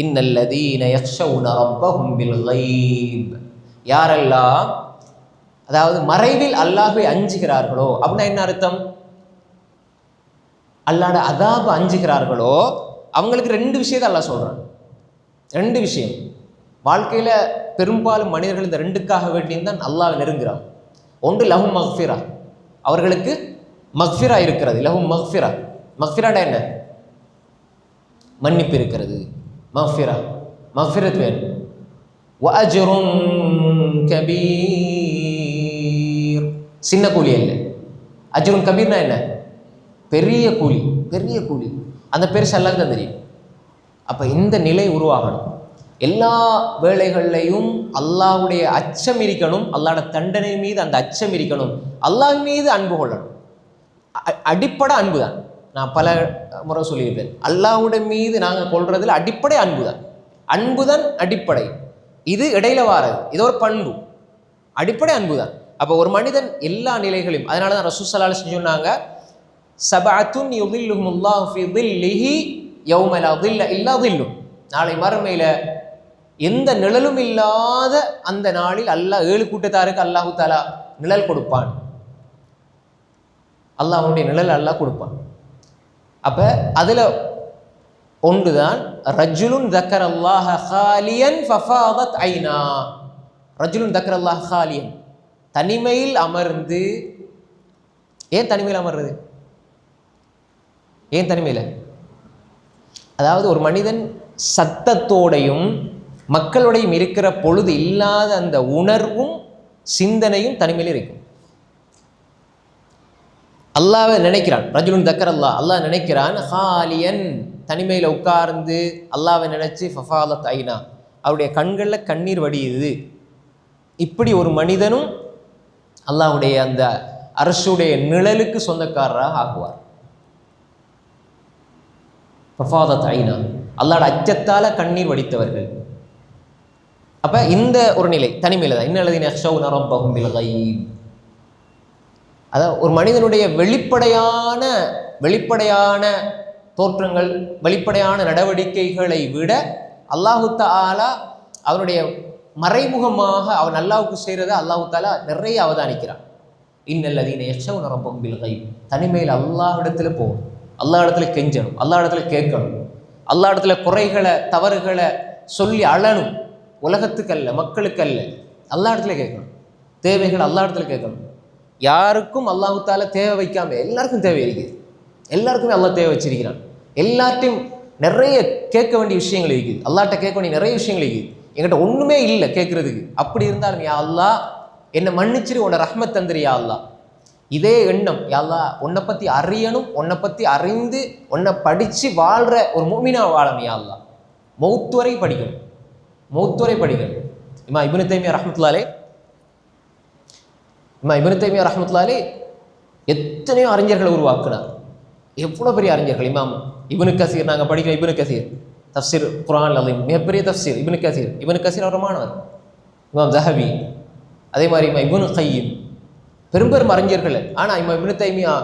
இன்னல்லதீன யக்ஷவுன ரப்பஹும் பில் கைப், யாரெல்லாம் அதாவது மறைவில் அல்லாஹ்வை அஞ்சுகிறார்களோ, அப்படின்னா என்ன அர்த்தம்? அல்லாஹ்ட அதாபை அஞ்சுகிறார்களோ அவங்களுக்கு ரெண்டு விஷயத்தை அல்லாஹ் சொல்றான். ரெண்டு விஷயம் வாழ்க்கையில பெரும்பாலும் மனிதர்கள் இந்த ரெண்டுக்காக வேண்டியும் அல்லாஹ்வை நெருங்குறான். ஒன்று லஹும் மக்ஃபிரா, அவர்களுக்கு மக்ஃபிரா இருக்கிறது. லஹும் மக்ஃபிரா, மக்ஃபிராண்டா என்ன? மன்னிப்பு இருக்கிறது. மக்ஃபிரா, மக்ஃபிரத் வேணும். வ அஜ்ருன் கபீர், சின்ன கூலி அல்ல. அஜ்ருன் கபீர்னா என்ன? பெரிய கூலி, பெரிய கூலி. அந்த பெருசு அல்லாஹ்க்கு தான் தெரியும். அப்போ இந்த நிலை உருவாகணும். எல்லா வேளைகள்லையும் அல்லாஹ்வுடைய அச்சம் இருக்கணும், அல்லாஹ்வோட தண்டனை மீது அந்த அச்சம் இருக்கணும், அல்லாஹ் மீது அன்பு கொள்ளணும். அடிப்படை அன்பு தான். நான் பல முறை சொல்லியிருப்பேன், அல்லாஹ்வுடைய மீது நாங்கள் கொள்றதுல அடிப்படை அன்பு தான். அன்பு தான் அடிப்படை, இது இடையில வாரது, இது ஒரு பண்பு. அடிப்படை அன்பு தான். அப்போ ஒரு மனிதன் எல்லா நிலைகளையும், அதனால தான் ரசூல் ஸல்லல்லாஹு அலைஹி வஸல்லம் சொன்னாங்க, சபஅத்துன் யுதில்லுஹுமுல்லாஹு ஃபீ தில்லிஹி யௌம லா தில்ல இல்லா தில்லுஹு, நாளை மறுமையில எந்த நிழலும் இல்லாத அந்த நாளில் அல்லாஹ் 7 கூட்டத்தாருக்கு அல்லாஹு தஆலா நிழல் கொடுப்பான். அல்லாஹ்வுடைய நிழல் அல்லாஹ் கொடுப்பான். அப்ப அதுல ஒன்றுதான் ரஜுலுன் தக்கரல்லாஹ ஹாலியன் ஃபஃபாதத் ஐனா. ரஜுலுன் தக்கரல்லாஹ ஹாலியன், தனிமையில் அமர்ந்து. ஏன் தனிமையில் அமர்றது? ஏன் தனிமையில்? அதாவது ஒரு மனிதன் சத்தத்தோடையும் மக்களுடையும் இருக்கிற பொழுது இல்லாத அந்த உணர்வும் சிந்தனையும் தனிமையில் இருக்கும். அல்லாஹ்வை நினைக்கிறான். ரஜுலுன் தக்கர் அல்லாஹ், அல்லாஹ் நினைக்கிறான். ஹாலியன், தனிமையில் உட்கார்ந்து அல்லாஹ்வை நினைச்சு ஃபஃபாலத் ஐனா, அவருடைய கண்களில் கண்ணீர் வடியுது. இப்படி ஒரு மனிதனும் அல்லாஹ்வுடைய அந்த அரசுடைய நிழலுக்கு சொந்தக்காரராக ஆகுவார். ஃபஃபாலத் ஐனா, அல்லாஹ்வோட அச்சத்தால கண்ணீர் வடித்தவர்கள். அப்ப இந்த ஒரு நிலை தனிமையில தான். இன்னல்லதீன யக்ஷவுன ரப்பஹும் பில் கைப், அதாவது ஒரு மனிதனுடைய வெளிப்படையான தோற்றங்கள், வெளிப்படையான நடவடிக்கைகளை விட அல்லாஹு தஆலா அவனுடைய மறைமுகமாக அவன் அல்லாஹ்வுக்கு செய்கிறத அல்லாஹு தஆலா நிறைய அவதானிக்கிறான். இன்னல்லதீன யக்ஷவுன ரப்பஹும் பில் கைப், தனிமையில் அல்லாஹ் இடத்துல போகணும், அல்லாஹ் இடத்துல கெஞ்சணும், அல்லாஹ் இடத்துல கேட்கணும், அல்லாஹ் இடத்துல குறைகளை தவறுகளை சொல்லி அழணும். உலகத்துக்கு அல்ல, மக்களுக்கு அல்ல, அல்லாஹ் இடத்துல கேட்கணும். தேவைகள் அல்லாஹ் இடத்துல கேட்கணும். யாருக்கும் அல்லாஹு தஆலா தேவை வைக்காம எல்லாருக்கும் தேவை இருக்குது. எல்லாருக்குமே அல்லாஹ் தேவை வச்சிருக்கிறான். எல்லார்ட்டையும் நிறைய கேட்க வேண்டிய விஷயங்கள் இருக்குது. அல்லாஹ்ட்ட கேட்க வேண்டிய நிறைய விஷயங்கள் இருக்குது. என்கிட்ட ஒன்றுமே இல்லை கேட்கறதுக்கு. அப்படி இருந்தாலும் யா அல்லாஹ் என்னை மன்னிச்சிரு, உன்னோட ரஹ்மத் தந்திரு யா அல்லாஹ். இதே எண்ணம், யா அல்லாஹ் உன்னை பற்றி அறியணும், உன்னை பற்றி அறிந்து உன்னை படித்து வாழ்கிற ஒரு மூமினா வாழணும் யா அல்லாஹ். மௌத்து வரை படிக்கணும், மௌத்து வரை படிக்கணும். இமாம் இப்னு தைமியா ரஹ்மத்துல்லாஹி எத்தனையோ அறிஞர்களை உருவாக்குனார். எவ்வளோ பெரிய அறிஞர்கள்! இமாம் இப்னு கசீர், நாங்கள் படிக்கிற இப்னு கசீர் தஃப்சீர் குர்ஆன் அலீம், மிகப்பெரிய தஃப்சீர் இப்னு கசீர் அவர் மாணவர். இமாம் ஸஹபி, அதே மாதிரி இமாம் இப்னு கையிம், பெரும் பெரும் அறிஞர்கள். ஆனால் இமாம் இப்னு தைமியா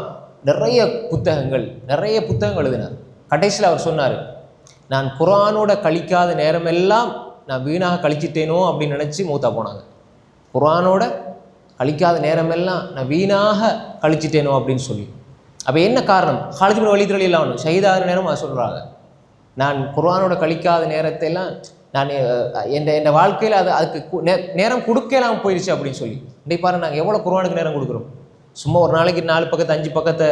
நிறைய புத்தகங்கள் எழுதினார். கடைசியில் அவர் சொன்னார், நான் குர்ஆனோட கழிக்காத நேரமெல்லாம் நான் வீணாக கழிச்சிட்டேனோ அப்படின்னு நினச்சி மூத்தா போனாங்க. குர்ஆனோட கழிக்காத நேரமெல்லாம் நான் வீணாக கழிச்சிட்டேனோ அப்படின்னு சொல்லி. அப்போ என்ன காரணம்? காலித் பின் வலீத் ரலியல்லாஹு அன்ஹு ஷஹீதாகிற நேரம் அதை சொல்கிறாங்க, நான் குர்ஆனோட கழிக்காத நேரத்தையெல்லாம் நான் என் வாழ்க்கையில் அதுக்கு நேரம் கொடுக்கலாம் போயிடுச்சு அப்படின்னு சொல்லி. இன்றைக்கு பாருங்கள், நாங்கள் எவ்வளோ குர்ஆனுக்கு நேரம் கொடுக்குறோம். சும்மா ஒரு நாளைக்கு 4 பக்கத்தை 5 பக்கத்தை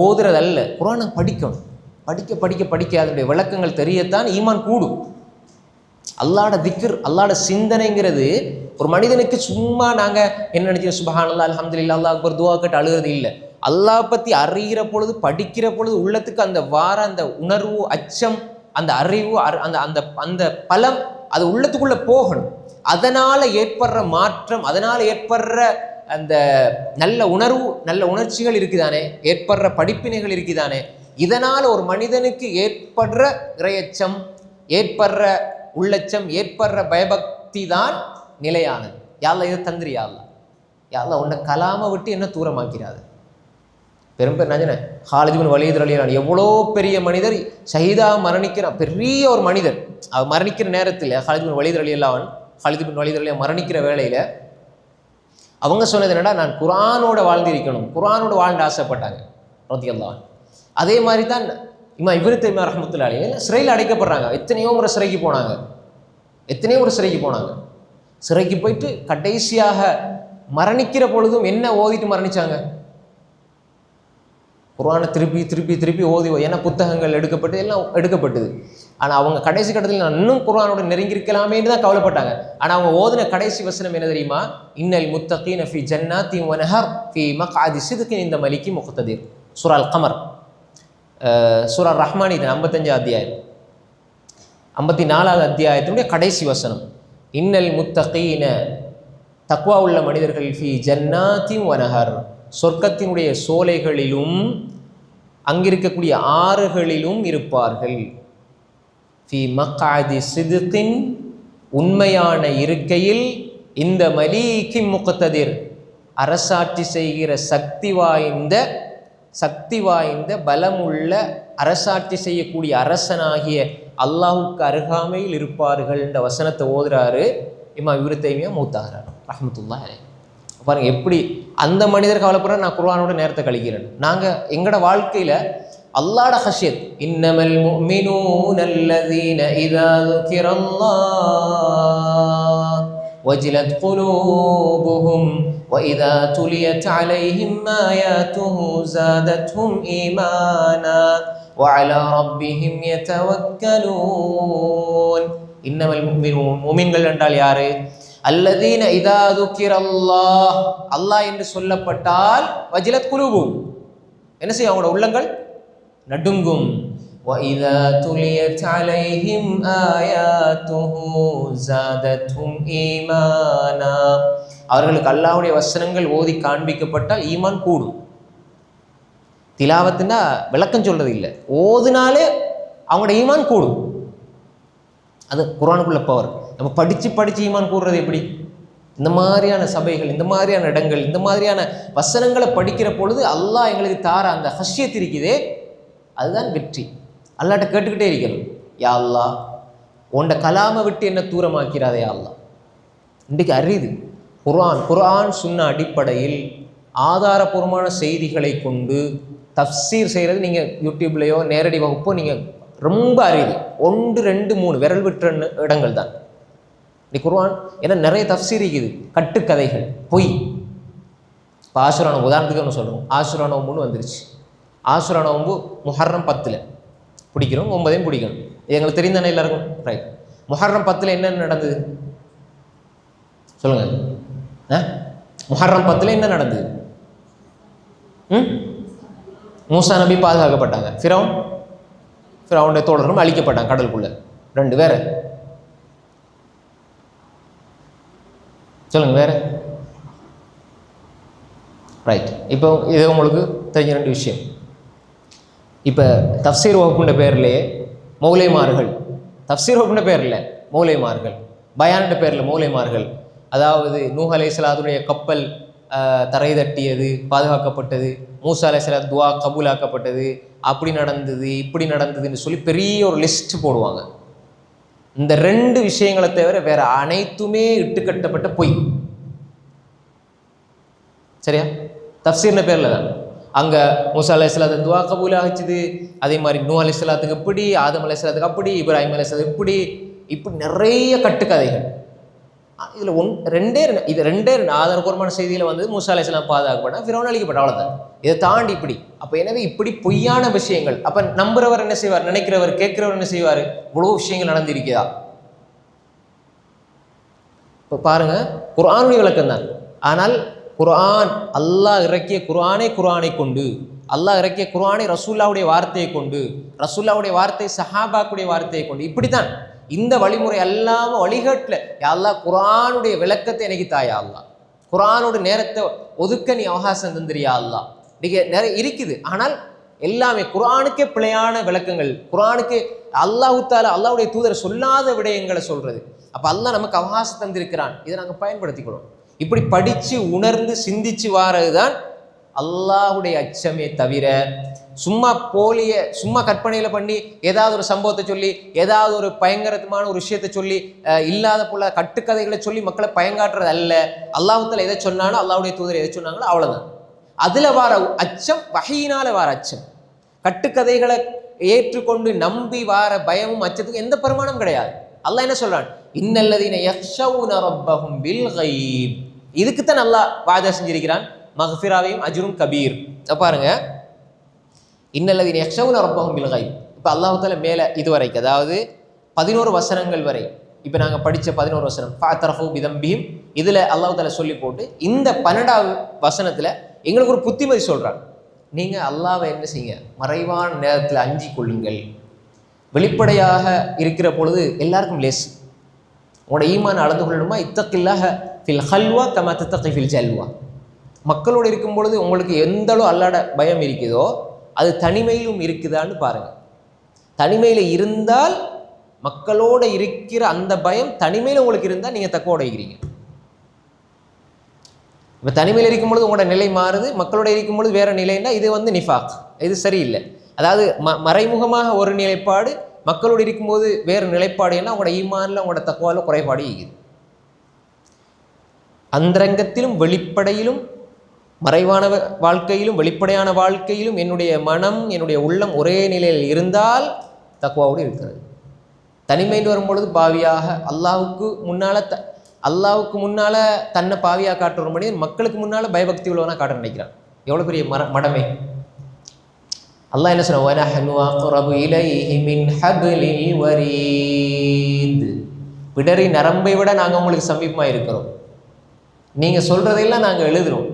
ஓதுறதல்ல, குர்ஆனை படிக்கணும். படிக்க அதனுடைய விளக்கங்கள் தெரியத்தான் ஈமான் கூடும். அல்லாஹ்வோட திக்ர், அல்லாஹ்வோட சிந்தனைங்கிறது ஒரு மனிதனுக்கு சும்மா நாங்கள் என்ன நினைச்சோம், சுப்ஹானல்லாஹ் அல்ஹம்துலில்லாஹ் அல்லாஹ் அக்பர் துஆ கேட்டு அழுகிறது இல்லை. அல்லாஹ் பற்றி அறிகிற பொழுது, படிக்கிற பொழுது உள்ளத்துக்கு அந்த அந்த உணர்வு, அச்சம், அந்த அறிவு, அந்த அந்த அந்த பலம் அது உள்ளத்துக்குள்ளே போகணும். அதனால் ஏற்படுற மாற்றம், அதனால் ஏற்படுற அந்த நல்ல உணர்வு, நல்ல உணர்ச்சிகள் இருக்குதானே, ஏற்படுற படிப்பினைகள் இருக்குதானே, இதனால் ஒரு மனிதனுக்கு ஏற்படுற இறையச்சம், ஏற்படுற உள்ளச்சம், ஏற்படுற பயபக்தி தான் நிலையானது. யா அல்லாஹ் இதை தந்திரி, யா அல்லாஹ் உன்னை கலாமை விட்டு என்ன தூரமாக்கிறாது. பெரும் நஜன காலித் பின் வலீத் ரலியல்லாஹு அன்ஹு எவ்வளோ பெரிய மனிதர், ஷஹீதாக மரணிக்கிற பெரிய ஒரு மனிதர். அவர் மரணிக்கிற நேரத்தில் காலித் பின் வலீத் ரலியல்லாஹு மரணிக்கிற வேளையில் அவங்க சொன்னது என்னடா, நான் குர்ஆனோட வாழ்ந்திருக்கணும், குர்ஆனோட வாழ்ந்து ஆசைப்பட்டாங்க ரலியல்லாஹு அன்ஹு. அதே மாதிரி தான் இமாம் இப்னு தைமியா ரஹ்மத்துல்லாஹி அலைஹி சிறையில் அடைக்கப்படுறாங்க. எத்தனையோ முறை சிறைக்கு போனாங்க. சிறைக்கு போயிட்டு கடைசியாக மரணிக்கிற பொழுதும் என்ன ஓதிட்டு மரணிச்சாங்க? குர்ஆனை திருப்பி ஓதி, ஏன்னா புத்தகங்கள் எல்லாம் எடுக்கப்பட்டது. ஆனால் அவங்க கடைசி கட்டத்தில் நான் இன்னும் குர்ஆனோட நெருங்கியிருக்கலாமேன்னு தான் கவலைப்பட்டாங்க. ஆனால் அவங்க ஓதின கடைசி வசனம் என்ன தெரியுமா? இன்னல் முத்தகீன ஃபி ஜன்னாத்தின் வ நஹர் ஃபி மக்அதி சித்கின் இன்த மலிக்கின் முக்ததிர். சூரா அல் கமர், சூரா ரஹ்மான், இது 55 அத்தியாயம், 54வது அத்தியாயத்தினுடைய கடைசி வசனம். இன்னல் முத்தகீன, தக்வா உள்ள மனிதர்கள், ஃபி ஜன்னாத்தின் வ நஹர், சொர்க்கத்தினுடைய சோலைகளிலும் அங்கிருக்கக்கூடிய ஆறுகளிலும் இருப்பார்கள். ஃபி மக்அதி சித்கின், உண்மையான இருக்கையில், இந்த மலீக்கின் முக்ததிர், அரசாட்சி செய்கிற சக்தி வாய்ந்த பலமுள்ள அரசாட்சி செய்யக்கூடிய அரசனாகிய அல்லாஹுக்கு அருகாமையில் இருப்பார்கள் என்ற வசனத்தை ஓதுறாரு இமாம் இப்னு தைமியா மூத்தாகிறார் ரஹ்மத்துல்லாஹி அலைஹி. பாருங்க எப்படி அந்த மனிதர் கவலைப்படுற, நான் குர்ஆனோட நேரத்தை கழிக்கிறேன். நாங்கள் எங்களோட வாழ்க்கையில் அல்லாஹ்வோட ஹஷ்யத், இன்னமல் முஃமினூன அல்லதீன இதா ذுகிரல்லாஹ் வஜிலத் குலூபுஹும் وإذا تليت عليهم آياته زادتهم إيمانا وعلى ربهم يتوكلون. إنما المؤمنون, முஃமின்கள் என்றால் யாரு? அல்லதீன இதா ذுகிரல்லாஹ், அல்லாஹ் என்று சொல்லப்பட்டால், வஜிலத் குலூபுஹும், என்ன செய்யும்? அவங்களோட உள்ளங்கள் நடுங்கும். وإذا تليت عليهم آياته زادتهم إيمانا, அவர்களுக்கு அல்லாஹ்வுடைய வசனங்கள் ஓதி காண்பிக்கப்பட்டால் ஈமான் கூடும். திலாவத்துனா விளக்கம் சொல்றது இல்லை, ஓதுனாலே அவங்களோட ஈமான் கூடும். அது குர்ஆனுக்குள்ள பவர். நம்ம படித்து ஈமான் கூடுறது எப்படி? இந்த மாதிரியான சபைகள், இந்த மாதிரியான இடங்கள், இந்த மாதிரியான வசனங்களை படிக்கிற பொழுது அல்லாஹ் எங்களுக்கு தார அந்த ஹஷ்யத் இருக்குதே, அதுதான் வெற்றி. அல்லாஹ்ட்ட கேட்டுக்கிட்டே இருக்கணும், யா அல்லாஹ் உன்ட கலாமை விட்டு என்ன தூரமாக்கிறாதே யா அல்லாஹ். இன்றைக்கு அறியுது குர்ஆன் சுன்னா அடிப்படையில் ஆதாரபூர்வமான செய்திகளை கொண்டு தஃப்சீர் செய்கிறது. நீங்கள் யூடியூப்லேயோ நேரடி வகுப்போ நீங்கள் ரொம்ப அறியுது. 1, 2, 3 விரல் விட்டுற இடங்கள் தான் இன்னைக்கு குர்ஆன். ஏன்னா நிறைய தஃப்சீர் இருக்குது, கட்டுக்கதைகள், பொய். இப்போ ஆஷுரா நோம்பு உதாரணத்துக்கு ஒன்று சொல்கிறோம். ஆஷுரா நோம்புன்னு வந்துருச்சு. ஆஷுரா நோம்பு முஹர்ரம் 10 பிடிக்கிறோம், 9 பிடிக்கணும். இது எங்களுக்கு தெரிந்தானே எல்லாருக்கும், ரைட்? முஹர்ரம் 10 என்னென்ன நடந்தது சொல்லுங்கள். முஹர்ரம் 10 என்ன நடந்தது? மூசா நபி பாதுகாக்கப்பட்டாங்க, ஃபிரௌனுடைய தோழரும் அழிக்கப்பட்டாங்க கடலுக்குள்ள. 2 வேற சொல்லுங்க வேற. ரைட். இப்போ இது உங்களுக்கு தெரிஞ்ச 2 விஷயம். இப்போ தஃப்சீர் வகுப்புன்ற பேர்லேயே மௌலைமார்கள், தஃப்சீர் வகுப்புன்ற பேரில் மௌலைமார்கள், பயான்ன்ற பேரில் மௌலைமார்கள், அதாவது நூஹ் அலைஹிஸ்ஸலாத்துடைய கப்பல் தரை தட்டியது, பாதுகாக்கப்பட்டது, மூசா அலைஹிஸ்ஸலாம் துவா கபூலாக்கப்பட்டது, அப்படி நடந்தது இப்படி நடந்ததுன்னு சொல்லி பெரிய ஒரு லிஸ்ட் போடுவாங்க. இந்த 2 விஷயங்களை தவிர வேற அனைத்துமே இட்டுக்கட்டப்பட்ட பொய். சரியா? தஃப்சீர்ன பேரில் தான். அங்கே மூசா அலைஹிஸ்ஸலாத்து துவா கபூல் ஆகிச்சுது, அதே மாதிரி நூஹ் அலைஹிஸ்ஸலாத்துக்கு இப்படி, ஆதம் அலைஹிஸ்ஸலாத்துக்கு அப்படி, இப்ராஹிம் அலைஹிஸ்ஸலாத்துக்கு இப்படி நிறைய கட்டுக்கதைகள். இதில் 2 ஆதாரபூர்வமான செய்தியில் வந்து மூசா அலைஹிஸ்ஸலாம் பாதுகாக்கப்பட்டால் ஃபிரௌன் அழிக்கப்பட்ட, அவ்வளோதான். இதை தாண்டி இப்படி. அப்போ எனவே இப்படி பொய்யான விஷயங்கள். அப்போ நம்புறவர் என்ன செய்வார், நினைக்கிறவர் கேட்கிறவர் என்ன செய்வார், இவ்வளோ விஷயங்கள் நடந்திருக்கிறதா? இப்போ பாருங்க, குர்ஆனுடைய விளக்கம் தான். ஆனால் குர்ஆன், அல்லாஹ் இறக்கிய குர்ஆனை கொண்டு, அல்லாஹ் இறக்கிய குர்ஆனை ரசூலுல்லாஹ்வுடைய வார்த்தையை கொண்டு, ரசூலுல்லாஹ்வுடைய வார்த்தை சஹாபாக்குடைய வார்த்தையை கொண்டு, இப்படித்தான் இந்த வழிமுறை அல்லாமல் வழிகாட்டல. யா அல்லாஹ் குர்ஆனுடைய விளக்கத்தை எனக்கு தாயா அல்லாஹ், குர்ஆனோட நேரத்தை ஒதுக்க நீ அவகாசம் தந்திரியா அல்லாஹ். நீங்கள் நிறைய இருக்குது, ஆனால் எல்லாமே குர்ஆனுக்கே பிழையான விளக்கங்கள், குர்ஆனுக்கு அல்லாஹ் தஆலா அல்லாஹ்வுடைய தூதர் சொல்லாத விடயங்களை சொல்றது. அப்போ அல்லாஹ் நமக்கு அவகாசம் தந்திருக்கிறான், இதை நாங்கள் பயன்படுத்திக்கிறோம். இப்படி படித்து உணர்ந்து சிந்திச்சு வாரது தான் அல்லாஹுடைய அச்சமே தவிர சும்மா கற்பனையில் பண்ணி ஏதாவது ஒரு சம்பவத்தை சொல்லி, ஏதாவது ஒரு பயங்கரமான ஒரு விஷயத்தை சொல்லி, இல்லாத போல கட்டுக்கதைகளை சொல்லி மக்களை பயங்காட்டுறது அல்ல. அல்லாஹ் தஆலா எதை சொன்னாலும், அல்லாஹ்வுடைய தூதர் எதை சொன்னாங்களோ அவ்வளோதான். அதில் வார அச்சம் வஹீனால வார அச்சம். கட்டுக்கதைகளை ஏற்றுக்கொண்டு நம்பி வார பயமும் அச்சத்துக்கும் எந்த பிரமாணம் கிடையாது. அல்லாஹ் என்ன சொல்றான், இன்னல்லதீன யக்ஷவுன ரப்பஹும் பில் கைப். இதுக்குத்தான் அல்லாஹ் வாதா செஞ்சிருக்கிறான், மக்ஃபிராவையும் அஜ்ரும் கபீர். பாருங்க, இன்னல்லதீன யக்ஷவுன ரப்பஹும் பில் கைப். இப்போ அல்லாஹ் தஆலா மேலே இதுவரைக்கும், அதாவது 11 வசனங்கள் வரை, இப்போ நாங்கள் படித்த 11 வசனம் ஃபஅதரஃபு பிதம்பிஹிம், இதில் அல்லாஹ் தஆலா சொல்லி போட்டு இந்த 12வது வசனத்தில் எங்களுக்கு ஒரு புத்திமதி சொல்கிறான். நீங்கள் அல்லாஹ்வை என்ன செய்யுங்க, மறைவான நேரத்தில் அஞ்சி கொள்ளுங்கள். வெளிப்படையாக இருக்கிற பொழுது எல்லாருக்கும் லேஸ். உங்களோட ஈமான் அளந்து கொள்ளணுமா, இத்தகில்லாஹ fill halwa comma தத்தகி fill Jalwa. மக்களோடு இருக்கும் பொழுது உங்களுக்கு எந்த அளவு அல்லாட பயம் இருக்குதோ அது தனிமையிலும் இருக்குதான்னு பாருங்கள். தனிமையில் இருந்தால், மக்களோடு இருக்கிற அந்த பயம் தனிமையில் உங்களுக்கு இருந்தால் நீங்கள் தக்குவோட இருக்கிறீங்க. இப்போ தனிமையில் இருக்கும்பொழுது உங்களோட நிலை மாறுது, மக்களோட இருக்கும்பொழுது வேறு நிலைன்னா இது வந்து நிஃபாக், இது சரியில்லை. அதாவது மறைமுகமாக ஒரு நிலைப்பாடு, மக்களோடு இருக்கும்போது வேறு நிலைப்பாடு, என்ன உங்களோட ஈமானில் உங்களோட தக்குவாவில் குறைபாடு இருக்குது. அந்தரங்கத்திலும் வெளிப்படையிலும், மறைவான வாழ்க்கையிலும் வெளிப்படையான வாழ்க்கையிலும் என்னுடைய மனம் என்னுடைய உள்ளம் ஒரே நிலையில் இருந்தால் தக்குவாவோடு இருக்கிறது. தனிமையில் வரும்பொழுது பாவியாக அல்லாவுக்கு முன்னால் தன்னை பாவியாக காட்டுற மனிதன் மக்களுக்கு முன்னால் பயபக்தி உள்ளவனாக காட்ட நினைக்கிறான். எவ்வளோ பெரிய மடமே. அல்லாஹ் என்ன சொல்றான், வனஹ்னு அக்ரபு இலைஹி மின் ஹப்லில் வரீத். பிடரி நரம்பை விட நாங்கள் உங்களுக்கு சமீபமாக இருக்கிறோம். நீங்கள் சொல்கிறதையெல்லாம் நாங்கள் எழுதுகிறோம்.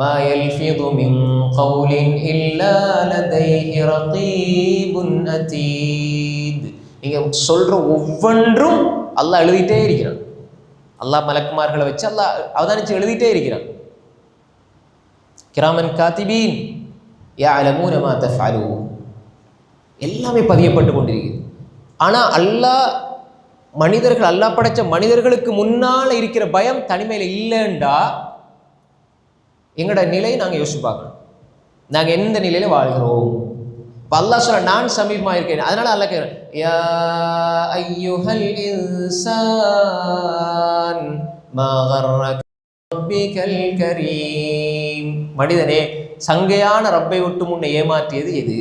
மா யல்ஃபிது மின் கௌலின் இல்லா லதைஹி ரகீபுன் அதீத். நீங்கள் சொல்கிற ஒவ்வொன்றும் அல்லாஹ் எழுதிட்டே இருக்கிறான். அல்லாஹ் மலக்குமார்களை வச்சு அல்லாஹ் அவதானிச்சு எழுதிட்டே இருக்கிறான். கிராமன் காத்திபீன் யஅலமூன மா தஃஅலூன். எல்லாமே பதியப்பட்டு கொண்டிருக்குது. ஆனால் அல்லாஹ் படைச்ச மனிதர்களுக்கு முன்னால் இருக்கிற பயம் தனிமையில் இல்லைண்டா எங்களோட நிலையை நாங்கள் யோசிச்சு பார்க்கணும். நாங்கள் எந்த நிலையில் வாழ்கிறோம். இப்போ அல்லாஹ் சொல்ல, நான் சமீபமாக இருக்கேன். அதனால அல்லாஹ் கேட்குறேன், யா அய்யுஹல் இன்சான் மா கர்ரக ரப்பிகல் கரீம். மனிதனே, சங்கையான ரப்பை விட்டு முன்னை ஏமாற்றியது எது?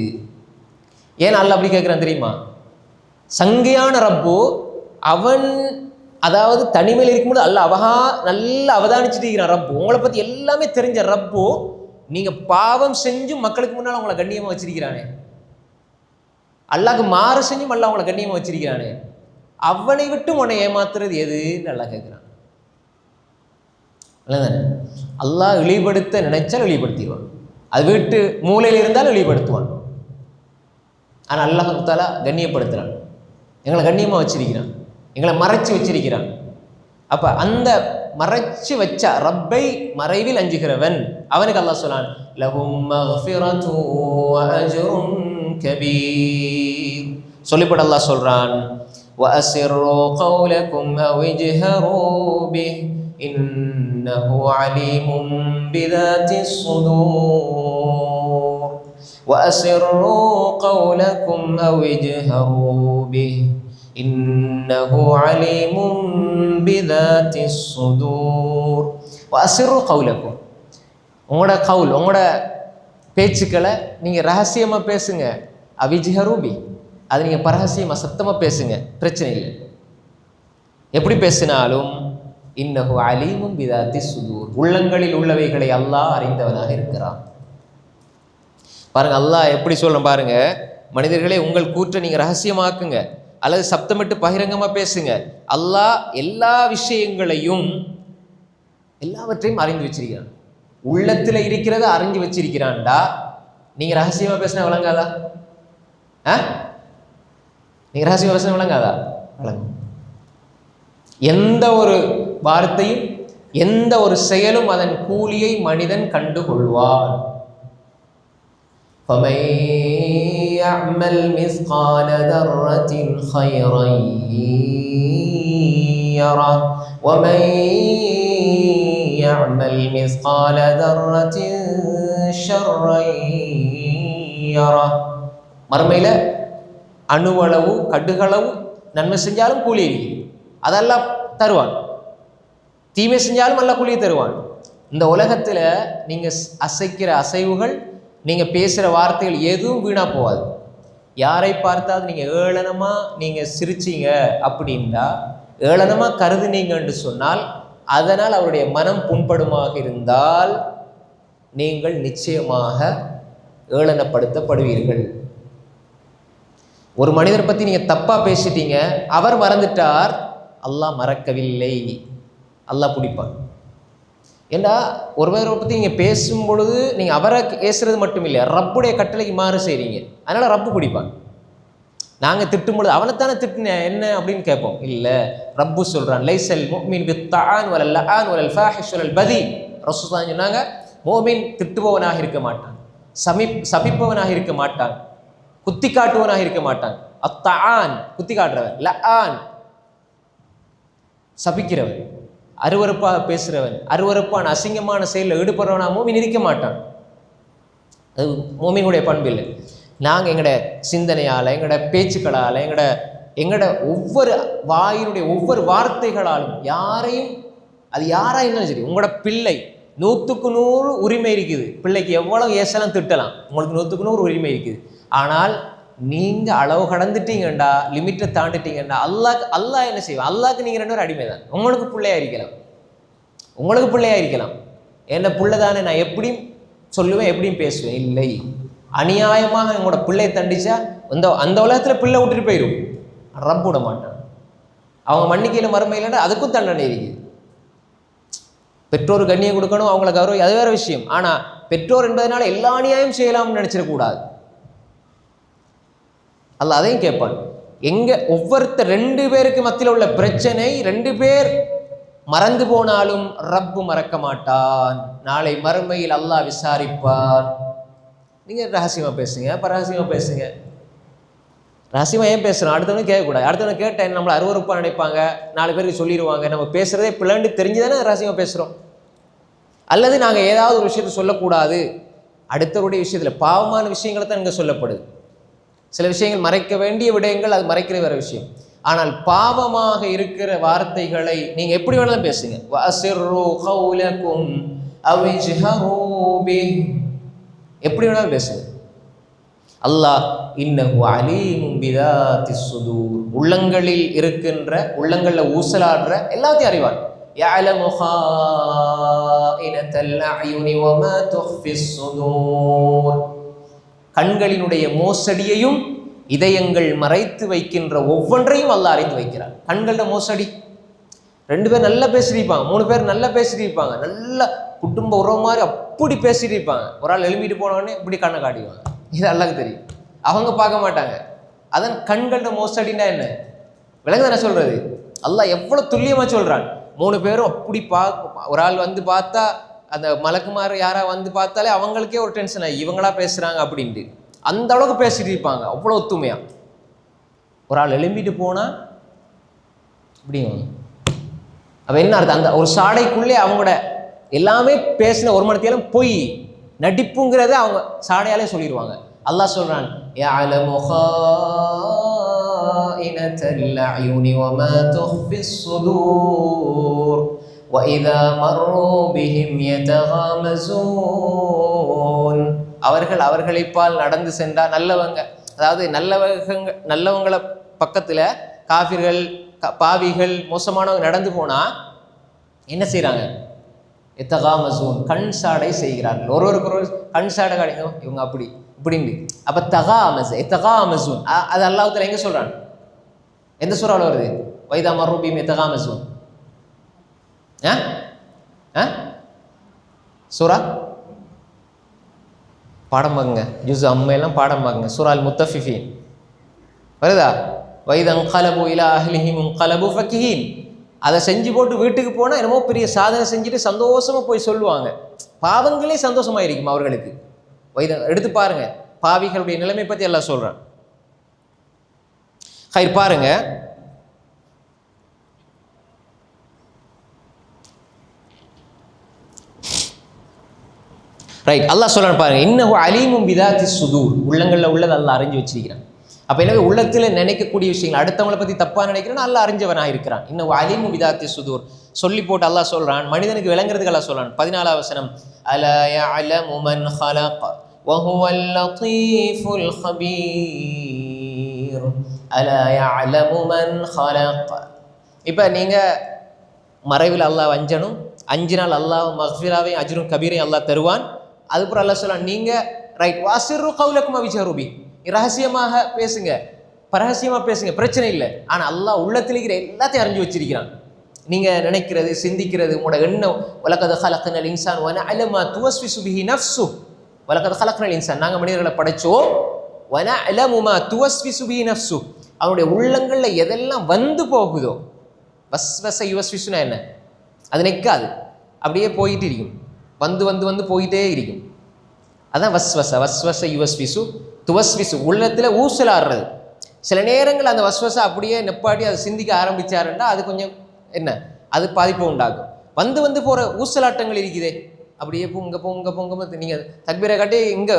ஏன் அல்லாஹ் அப்படி கேட்குறான் தெரியுமா? சங்கையான ரப்பு அவன், அதாவது தனிமையில் இருக்கும்போது அல்லாஹ் நல்லா அவதானிச்சுட்டு இருக்கிறான். ரப்பு உங்களை பற்றி எல்லாமே தெரிஞ்ச ரப்பு, நீங்கள் பாவம் செஞ்சும் மக்களுக்கு முன்னால் உங்களை கண்ணியமாக வச்சிருக்கிறானே, அல்லாஹ்க்கு மாறு செஞ்சும் அல்லாஹ் உங்களை கண்ணியமாக வச்சிருக்கிறானே, அவனை விட்டு உன்னை ஏமாத்துறது எதுன்னு அல்லாஹ் கேட்குறான். இல்லைதானே? அல்லாஹ் இழிபடுத்த நினைச்சால் இழிபடுத்திடுவான். அது வீட்டு மூலையில் இருந்தால் இழிபடுத்துவான். ஆனால் அல்லாஹ் தஆலா கண்ணியப்படுத்துகிறான், எங்களை கண்ணியமாக வச்சிருக்கிறான், எங்களை மறைச்சி வச்சிருக்கிறான். அப்போ அந்த மறைச்சி வச்ச ரப்பை மறைவில் அஞ்சுகிறவன் அவனுக்கு அல்லாஹ் சொன்னான், லஹும் மக்ஃபிரத்து வ அஜ்ருன் கபீர். சொல்லிப்பட அல்லாஹ் சொல்றான், وَأَسِرُّوا قَوْلَكُمْ أَوْ اجْهَرُوا بِهِ إِنَّهُ عَلِيمٌ بِذَاتِ الصُّدُورِ وَأَسِرُّوا قَوْلَكُمْ أَوْ اجْهَرُوا بِهِ إِنَّهُ عَلِيمٌ بِذَاتِ الصُّدُورِ وَأَسِرُّوا قَوْلَكُمْ. உங்களோட கவுல், உங்களோட பேச்சுக்களை நீங்கள் ரகசியமாக பேசுங்க. அவிஜ்ஹரூபி, அது நீங்கள் பரகசியமாக சத்தமாக பேசுங்க, பிரச்சனை இல்லை. எப்படி பேசினாலும் இன்னஹு அலீமும் பிதாத்தி சுதூர், உள்ளங்களில் உள்ளவைகளை அல்லாஹ் அறிந்தவனாக இருக்கிறான். பாருங்க, அல்லாஹ் எப்படி சொல்கிறேன் பாருங்க. மனிதர்களே, உங்கள் கூற்றை நீங்கள் ரகசியமாக்குங்க அல்லது சப்தமிட்டு பகிரங்கமாக பேசுங்க. அல்லாஹ் எல்லா விஷயங்களையும் எல்லாவற்றையும் அறிந்து வச்சிருக்கிறான். உள்ளத்தில் இருக்கிறத அறிஞ்சு வச்சிருக்கிறான்டா. நீங்கள் ரகசியமாக பேசினா விளங்காதா? நீங்கள் ரகசியமாக பேசினா விளங்காதா? விளங்கும். எந்த ஒரு வார்த்தையும் எந்த ஒரு செயலும் அதன் கூலியை மனிதன் கண்டு கொள்வான். فَمَن يَعْمَلْ مِثْقَالَ ذَرَّةٍ خَيْرًا يَرَهُ وَمَن يَعْمَلْ مِثْقَالَ ذَرَّةٍ شَرًّا يَرَهُ. மறுமையில் அணுவளவு கடுகளவு நன்மை செஞ்சாலும் கூலி இருக்குது, அதெல்லாம் தருவான். தீமை செஞ்சாலும் நல்லா கூலியை தருவான். இந்த உலகத்தில் நீங்கள் அசைக்கிற அசைவுகள், நீங்கள் பேசுகிற வார்த்தைகள் எதுவும் வீணாக போகாது. யாரை பார்த்தாலும் நீங்கள் ஏளனமாக நீங்கள் சிரிச்சிங்க அப்படின்னா, ஏளனமாக கருதுனீங்கன்னு சொன்னால், அதனால் அவருடைய மனம் புண்படுமாக இருந்தால் நீங்கள் நிச்சயமாக ஏளனப்படுத்தப்படுவீர்கள். ஒரு மனிதரை பற்றி நீங்கள் தப்பாக பேசிட்டீங்க, அவர் மறந்துட்டார், அல்லாஹ் மறக்கவில்லை, அல்லாஹ் பிடிப்பான். ஏன்னா ஒருவரை பற்றி நீங்கள் பேசும் பொழுது நீங்கள் அவரை பேசுறது மட்டும் இல்லை, ரப்புடைய கட்டளைக்கு மாறு செய்கிறீங்க, அதனால் ரப்பு பிடிப்பான். நாங்கள் திட்டும்பொழுது அவனைத்தானே திட்டினேன் என்ன அப்படின்னு கேட்போம். இல்லை, ரப்பு சொல்கிறான், லைசல் முஃமின் பித்தான் வலல் லஆன் வலல் ஃபாஹிஷ் வலல் பதி. ரசூலுல்லாஹ் சொன்னாங்க, மோமின் திட்டுபவனாக இருக்க மாட்டான், சபிப்பவனாக இருக்க மாட்டான், குத்தி காட்டுவனாக இருக்க மாட்டான். அத்தான் குத்தி காட்டுறவன், லஆன் சபிக்கிறவன், அருவருப்பாக பேசுகிறவன், அருவருப்பான அசிங்கமான செயலில் ஈடுபடுறவனா மோமின் இருக்க மாட்டான். அது மோமினுடைய பண்பு இல்லை. நாங்கள் எங்களோட சிந்தனையால், எங்களோட பேச்சுக்களால், எங்களோட ஒவ்வொரு வாயினுடைய ஒவ்வொரு வார்த்தைகளாலும் யாரையும், அது யாராக இருந்தாலும் சரி, உங்களோட பிள்ளை 100க்கு 100 உரிமை இருக்குது, பிள்ளைக்கு எவ்வளோ ஏசலாம் திட்டலாம், உங்களுக்கு 100க்கு 100 உரிமை இருக்குது. ஆனால் நீங்கள் அளவு கடந்துட்டீங்கண்டா, லிமிட்டை தாண்டிட்டீங்கண்டா, அல்லாஹ் என்ன செய்வான்? அல்லாஹ்க்கு நீங்கள் 2 பேரும் அடிமை தான். உங்களுக்கு பிள்ளையாக இருக்கலாம், என்ன பிள்ளை தானே, நான் எப்படியும் சொல்லுவேன், எப்படியும் பேசுவேன். இல்லை, அநியாயமாக எங்களோட பிள்ளையை தண்டிச்சா அந்த உலகத்தில் பிள்ளை விட்டுட்டு போயிடும், ரப்பு விட மாட்டான். அவங்க மன்னிக்கையில் மறுமையிலன்னா அதுக்கும் தண்டனை இருக்குது. பெற்றோர் கண்ணியம் கொடுக்கணும், அவங்கள கௌரவம், அது வேற விஷயம். ஆனால் பெற்றோர் என்பதனால எல்லா அநியாயம் செய்யலாம்னு நினச்சிடக்கூடாது. அல்லாஹ் அதையும் கேட்பான். ஒவ்வொருத்தர் 2 பேருக்கு மத்தியில் உள்ள பிரச்சனை, 2 பேர் மறந்து போனாலும் ரப்பு மறக்க மாட்டான். நாளை மறுமையில் அல்லாஹ் விசாரிப்பான். நீங்கள் ரகசியமாக பேசுங்க, பரகசியமாக பேசுங்க. ரகசியமாக ஏன் பேசுகிறோம்? அடுத்தவனுக்கு கேட்கக்கூடாது. அடுத்தவனுக்கு கேட்டேன் நம்மளை அருவருப்பாக நினைப்பாங்க, 4 பேருக்கு சொல்லிடுவாங்க, நம்ம பேசுகிறதே பிள்ளைண்டு தெரிஞ்சு தானே ரகசியமாக பேசுகிறோம். அல்லது நாங்கள் ஏதாவது ஒரு விஷயத்தை சொல்லக்கூடாது, அடுத்தவருடைய விஷயத்தில் பாவமான விஷயங்களை தான் இங்கே சொல்லப்படுது. சில விஷயங்கள் மறைக்க வேண்டிய விடயங்கள், அது மறைக்கிற வேற விஷயம். ஆனால் பாவமாக இருக்கிற வார்த்தைகளை நீங்கள் எப்படி வேணாலும் பேசுங்க. வஅசிர்ரு கௌலகும் அவ் இஜ்ஹரு பிஹி, எப்படி வேணாலும் பேசுங்க. அல்லாஹ் இன்னஹு அலீமும் பிதாத்திஸ் சுதூர், உள்ளங்களில் இருக்கின்ற, உள்ளங்களில் ஊசலாடுற எல்லாத்தையும் அறிவான். யஅலமு ஹாயினத்தல் அயுனி வமா துஃபிஸ் சுதூர், கண்களினுடைய மோசடியையும் இதயங்கள் மறைத்து வைக்கின்ற ஒவ்வொன்றையும் அல்லாஹ் அறிந்து வைக்கிறார். கண்களோட மோசடி, 2 பேர் நல்லா பேசிட்டு இருப்பாங்க, 3 பேர் நல்லா பேசிட்டு இருப்பாங்க, நல்ல குடும்ப உறவு மாதிரி அப்படி பேசிட்டு இருப்பாங்க. ஒரு ஆள் எழும்பிட்டு போனவொடனே இப்படி கண்ணை காட்டிடுவாங்க. இது அல்லாஹ்க்கு தெரியும், அவங்க பார்க்க மாட்டாங்க. அதன் கண்கள்ட மோசடினா என்ன விளங்குது என்ன சொல்றது? அல்லாஹ் எவ்வளவு துல்லியமா சொல்றான். 3 பேரும் அப்படி ஒரு ஆள் வந்து பார்த்தா அந்த மலக்குமார் யாரா வந்து பார்த்தாலே அவங்களுக்கே ஒரு டென்ஷன் ஆகி இவங்களா பேசுறாங்க அப்படின்ட்டு அந்த அளவுக்கு பேசிட்டு இருப்பாங்க, அவ்வளோ ஒத்துமையா. ஒரு ஆள் எழும்பிட்டு போனா இப்படிங்க. அப்ப என்ன அர்த்தம்? அந்த ஒரு சாடைக்குள்ளே அவங்களோட எல்லாமே பேசின ஒரு மணி போய் நடிப்புங்கிறத அவங்க சாடையாலே சொல்லிடுவாங்க. அல்லாஹ் சொல்றான், يَعْلَمُ خَائِنَةَ الْأَعْيُنِ وَمَا تُخْفِي الصُّدُورُ وَإِذَا مَرُّوا بِهِمْ يَتَغَامَزُونَ. அவர்களிப்பால் நடந்து சென்றா நல்லவங்க, அதாவது நல்லவங்களை பக்கத்துல காஃபிர்கள் பாவிகள் மோசமானவங்க நடந்து போனா என்ன செய்யறாங்க? எத்தகாமசூன், கண் சாடை செய்கிறார்கள். ஒருவருக்கு கண் சாடை காட்டிங்க இவங்க அப்படி இப்படின்னு. அப்ப எத்தகாமசூன் அது அல்லாஹ் தஆலா எங்க சொல்றான்? எந்த சூறால வருது? வைதா மர்ரூபிஹிம் எத்தகாமசூன். சூரா பாடம் பாருங்க, ஜுஸ் அம்மையெல்லாம் பாடம் பாருங்க. சூரா அல் முத்தஃபிஃபீன் வருதா? வைதன் கலபு இலா அஹ்லிஹிம் கலபு ஃபக்கிஹீன். அதை செஞ்சு போட்டு வீட்டுக்கு போனால் என்னமோ பெரிய சாதனை செஞ்சுட்டு சந்தோஷமா போய் சொல்லுவாங்க. பாவங்களே சந்தோஷமா இருக்கும் அவர்களுக்கு. எடுத்து பாருங்க பாவிகளுடைய நிலைமை பத்தி எல்லாம் சொல்றான். ஹைர் பாருங்க, ரைட். அல்லாஹ் சொல்றான் பாருங்க, இன்னஹு அலீமும் பிதாத்தி சுதூர், உள்ளங்கள்ல உள்ளது அல்லாஹ் அறிஞ்சு வச்சிருக்கிறான். அப்ப எனவே உள்ளத்துல நினைக்கக்கூடிய விஷயங்கள் அடுத்தவங்களை பத்தி தப்பா நினைக்கிறேன் அல்லாஹ் அறிஞ்சவனாக இருக்கிறான். இன்னும் அலீமு பிதாத்தி சுதூர் சொல்லி போட்டு அல்லாஹ் சொல்றான், மனிதனுக்கு விளங்குறதுக்கு அல்லாஹ் சொல்றான். 14வது வசனம், அலா யஅலமு மன் ஹலக வஹுவல் லதீஃபுல் ஹபீர். அலா யஅலமு மன் ஹலக. இப்ப நீங்க மறைவில் அல்லாஹ் அஞ்சினால் அல்லாஹ் மக்ஃபிராவையும் அஜ்ரும் கபீரையும் அல்லாஹ் தருவான். அதுக்கப்புறம் அல்லாஹ் சொல்றான், நீங்க ரைட் வாசிரு கௌலக்கும் அவிஜருபி, ரகசியமாக பேசுங்க, பரகசியமா பேசுங்க, பிரச்சனை இல்லை. ஆனா அல்லாஹ் உள்ளத்தில் இருக்கிற எல்லாத்தையும் அறிஞ்சு வச்சிருக்கிறான். நீங்க நினைக்கிறது சிந்திக்கிறது உங்களோட எண்ணம். வலகத் ஹலக்னல் இன்சான் வனஅலமு மா துவஸ்விசு பிஹி நஃப்ஸுஹு. வலகத் ஹலக்னல் இன்சான், நாங்க மனிதர்களை படைச்சோம். வனஅலமு மா துவஸ்விசு பிஹி நஃப்ஸுஹு, அவனுடைய உள்ளங்கள்ல எதெல்லாம் வந்து போகுதோ. வஸ்வஸ யுவஸ்விசுனா என்ன? அது நிற்காது, அப்படியே போயிட்டு இருக்கும், வந்து வந்து வந்து போயிட்டே இருக்கும். அதான் வஸ்வஸ யுவஸ்விசு துவஸ்விசு, உள்ளத்துல ஊசலாடுறது. சில நேரங்கள் அந்த வஸ்வஸை அப்படியே நெப்பாட்டி அதை சிந்திக்க ஆரம்பிச்சாருன்னா அது கொஞ்சம் என்ன, அது பாதிப்பு உண்டாகும். வந்து வந்து போற ஊசலாட்டங்கள் இருக்குதே, அப்படியே பொங்க நீங்க தக்பீரை காட்டி இங்க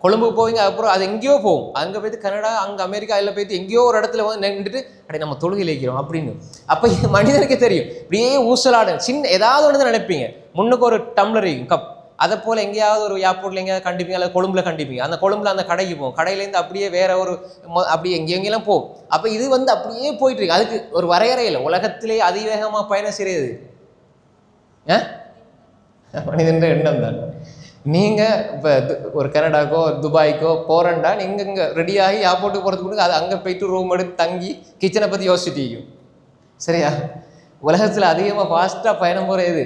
கொழும்புக்கு போவீங்க, அப்புறம் அது எங்கேயோ போகும், அங்கே போய்ட்டு கனடா, அங்கே அமெரிக்கா, எல்லாம் போய்ட்டு எங்கேயோ ஒரு இடத்துல வந்து நின்றுட்டு அப்படியே நம்ம தொழுகையில் வைக்கிறோம் அப்படின்னு. அப்போ மனிதனுக்கு தெரியும், இப்படியே ஊசலாடு சின்ன ஏதாவது ஒன்று தான் நினைப்பீங்க. முன்னுக்கு ஒரு டம்ளர் இருக்கும் கப், அதை போல் எங்கேயாவது ஒரு ஏர்போர்ட்டில் எங்கேயாவது கண்டிப்பீங்க, அல்லது கொழும்புல கண்டிப்பீங்க. அந்த கொழும்புல அந்த கடைக்கு போகும், கடையிலேருந்து அப்படியே வேற ஒரு அப்படியே எங்கெங்கெல்லாம் போகும். அப்போ இது வந்து அப்படியே போயிட்டு இருக்கு, அதுக்கு ஒரு வரையறையில். உலகத்திலே அதிவேகமாக பயணம் செய்கிறது மனிதன்ற எண்ணம் தான். நீங்கள் இப்போ ஒரு கனடாக்கோ துபாய்க்கோ போகிறண்டா, நீங்கள் இங்கே ரெடியாகி ஏர்போர்ட்டுக்கு போகிறதுக்கு முன்னாடி அது அங்கே போய்ட்டு ரூம் எடுத்து தங்கி கிச்சனை பற்றி யோசிச்சுட்டு சரியா? உலகத்தில் அதிகமாக ஃபாஸ்ட்டாக பயணம் போகிறது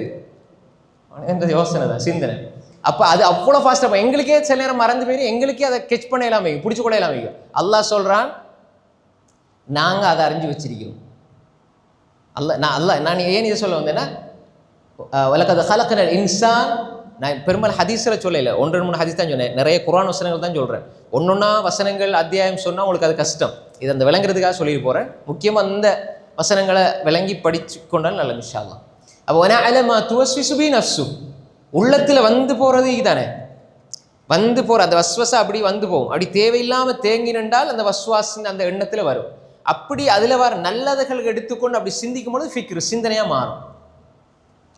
என்ற யோசனை தான், சிந்தனை. அப்போ அது அவ்வளோ ஃபாஸ்ட்டாக எங்களுக்கே சில நேரம் மறந்து போயிடும், எங்களுக்கே அதை கெச் பண்ண இல்லாம பிடிச்சி கூட இல்லாம. அல்லாஹ் சொல்கிறான், நாங்கள் அதை அறிஞ்சு வச்சிருக்கிறோம். நான் ஏன் இதை சொல்ல வந்தேன்னா, வலகத் ஹலக்னல் இன்சான், நான் பெரும்பாலும் ஹதீஸில் சொல்லலை, 1-3 ஹதீஸ் தான் சொன்னேன், நிறைய குர்ஆன் வசனங்கள் தான் சொல்கிறேன். ஒன்றொன்னா வசனங்கள் அத்தியாயம் சொன்னால் உங்களுக்கு அது கஷ்டம். இது அந்த விளங்குறதுக்காக சொல்லிட்டு போகிறேன். முக்கியமாக அந்த வசனங்களை விளங்கி படித்து கொண்டால் நல்ல இன்ஷா அல்லாஹ். அப்போ வனஅலமு மா துவஸ்விசு பிஹி நஃப்ஸுஹு, உள்ளத்தில் வந்து போகிறது இதுதானே, வந்து போகிற அந்த வஸ்வசை அப்படி வந்து போகும். அப்படி தேவையில்லாமல் தேங்கி நின்றால் அந்த வஸ்வாசின் அந்த எண்ணத்தில் வரும். அப்படி அதில் வர நல்லதுகள் எடுத்துக்கொண்டு அப்படி சிந்திக்கும் பொழுது ஃபிக்ர் சிந்தனையாக மாறும்.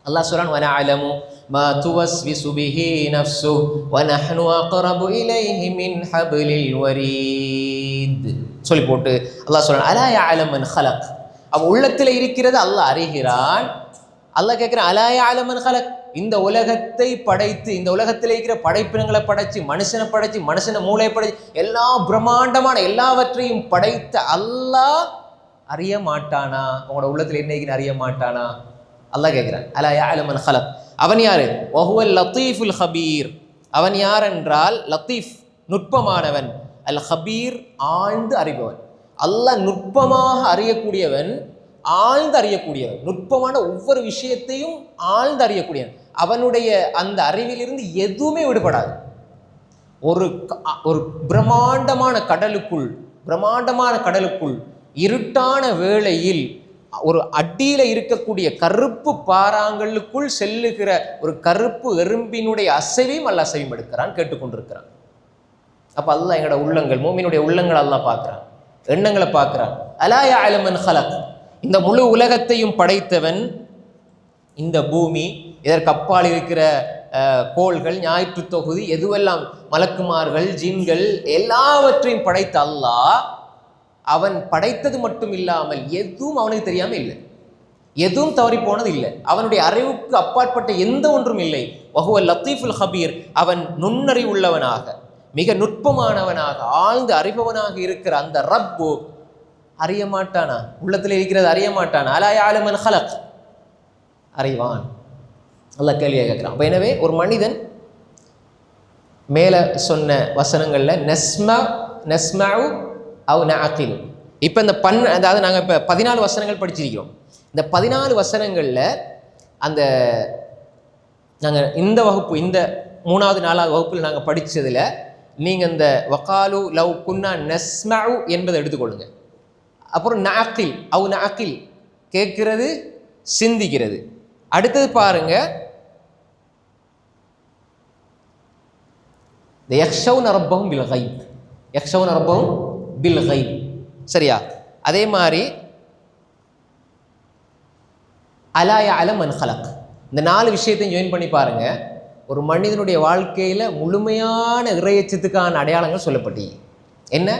அல்லாஹ் சொல்றான், வனஅலமு மா துவஸ்விசு பிஹி நஃப்ஸுஹு வனஹ்னு அக்ரபு இலைஹி மின் ஹப்லில் வரீத் சொல்லி போட்டு அல்லாஹ் சொல்றான், அலா யஅலமு மன் ஹலக். அவ் உள்ளத்தில் இருக்கிறது அல்லாஹ் அறிகிறான். அல்லாஹ் கேட்குறான், அலா யஅலமு மன் ஹலக், இந்த உலகத்தை படைத்து, இந்த உலகத்தில் இருக்கிற படைப்பினங்களை படைச்சு, மனுஷனை படைச்சு, மனுஷனை மூளை படைச்சு, எல்லா பிரம்மாண்டமான எல்லாவற்றையும் படைத்த அல்லாஹ் அறிய மாட்டானா? உங்களோட உள்ளத்தில் என்ன அறிய மாட்டானா? அல்லாஹ் கேட்கிறான், அலா யஅலமு மன் ஹலக். அவன் யாரு? வஹுவல் லத்தீஃபுல் ஹபீர். அவன் யார் என்றால் லத்தீஃப், நுட்பமானவன், அல் ஹபீர், ஆழ்ந்து அறிபவன். அல்லாஹ் நுட்பமாக அறியக்கூடியவன், ஆழ்ந்து அறியக்கூடியவன், நுட்பமான ஒவ்வொரு விஷயத்தையும் ஆழ்ந்து அறியக்கூடியவன். அவனுடைய அந்த அறிவிலிருந்து எதுவுமே விடுபடாது. ஒரு பிரம்மாண்டமான கடலுக்குள் இருட்டான வேளையில் ஒரு அடியில இருக்கக்கூடிய கருப்பு பாறாங்களுக்குள் செல்லுகிற ஒரு கருப்பு எறும்பினுடைய அசைவையும் அல்லாஹ் அசைவும் எடுக்கிறான், கேட்டுக்கொண்டிருக்கிறான். அப்ப அல்லாஹ் எங்களோட உள்ளங்கள், மூமினுடைய உள்ளங்கள் அல்லாஹ் பார்க்கிறான், எண்ணங்களை பார்க்கிறான். அலா யஅலமு மன் ஹலக். இந்த முழு உலகத்தையும் படைத்தவன், இந்த பூமி, இதற்கு அப்பால் இருக்கிற கோள்கள், ஞாயிற்று தொகுதி, எதுவெல்லாம் மலக்குமார்கள், ஜின்கள், எல்லாவற்றையும் படைத்த அல்லாஹ், அவன் படைத்தது மட்டும் இல்லாமல் எதுவும் அவனுக்கு தெரியாம இல்லை, எதுவும் தவறி போனது இல்லை, அவனுடைய அறிவுக்கு அப்பாற்பட்ட எந்த ஒன்றும் இல்லை. வஹுவல் லத்தீஃபுல் ஹபீர். அவன் நுண்ணறிவுள்ளவனாக, மிக நுட்பமானவனாக, ஆழ்ந்து அறிபவனாக இருக்கிற அந்த ரப்பு அறிய மாட்டானா? உள்ளத்தில் இருக்கிறது அறிய மாட்டானா? அலா யஅலமு மன் ஹலக். அறிவான். அல்லாஹ் கேள்வியாக கேட்கிறான். அப்ப எனவே ஒரு மனிதன் மேல சொன்ன வசனங்கள்ல நஸ்மஉ அவ் நஅகிலு. இப்ப இந்த அதாவது நாங்க இப்ப 14 வசனங்கள் படிச்சிருக்கிறோம். இந்த 14 வசனங்கள்ல அந்த நாங்க இந்த வகுப்பு, இந்த 3வது 4வது வகுப்புல நாங்க படிச்சதுல நீங்க இந்த வகாலு லவ் குன்னா நஸ்மஉ என்பதை எடுத்துக்கொள்ளுங்க. அப்புறம் நஅகில், அவ் நஅகில், கேட்கிறது, சிந்திக்கிறது. அடுத்தது பாருங்க, யக்ஷவுன ரப்பஹும் பில் கைப். யக்ஷவுன ரப்பஹும் பில் கைப். சரியா? அதே மாதிரி அலா யஅலமு மன் ஹலக். இந்த 4 விஷயத்தையும் ஜாயின் பண்ணி பாருங்க. ஒரு மனிதனுடைய வாழ்க்கையில முழுமையான இறையச்சத்துக்கான அடையாளங்கள் சொல்லப்பட்டி. என்ன?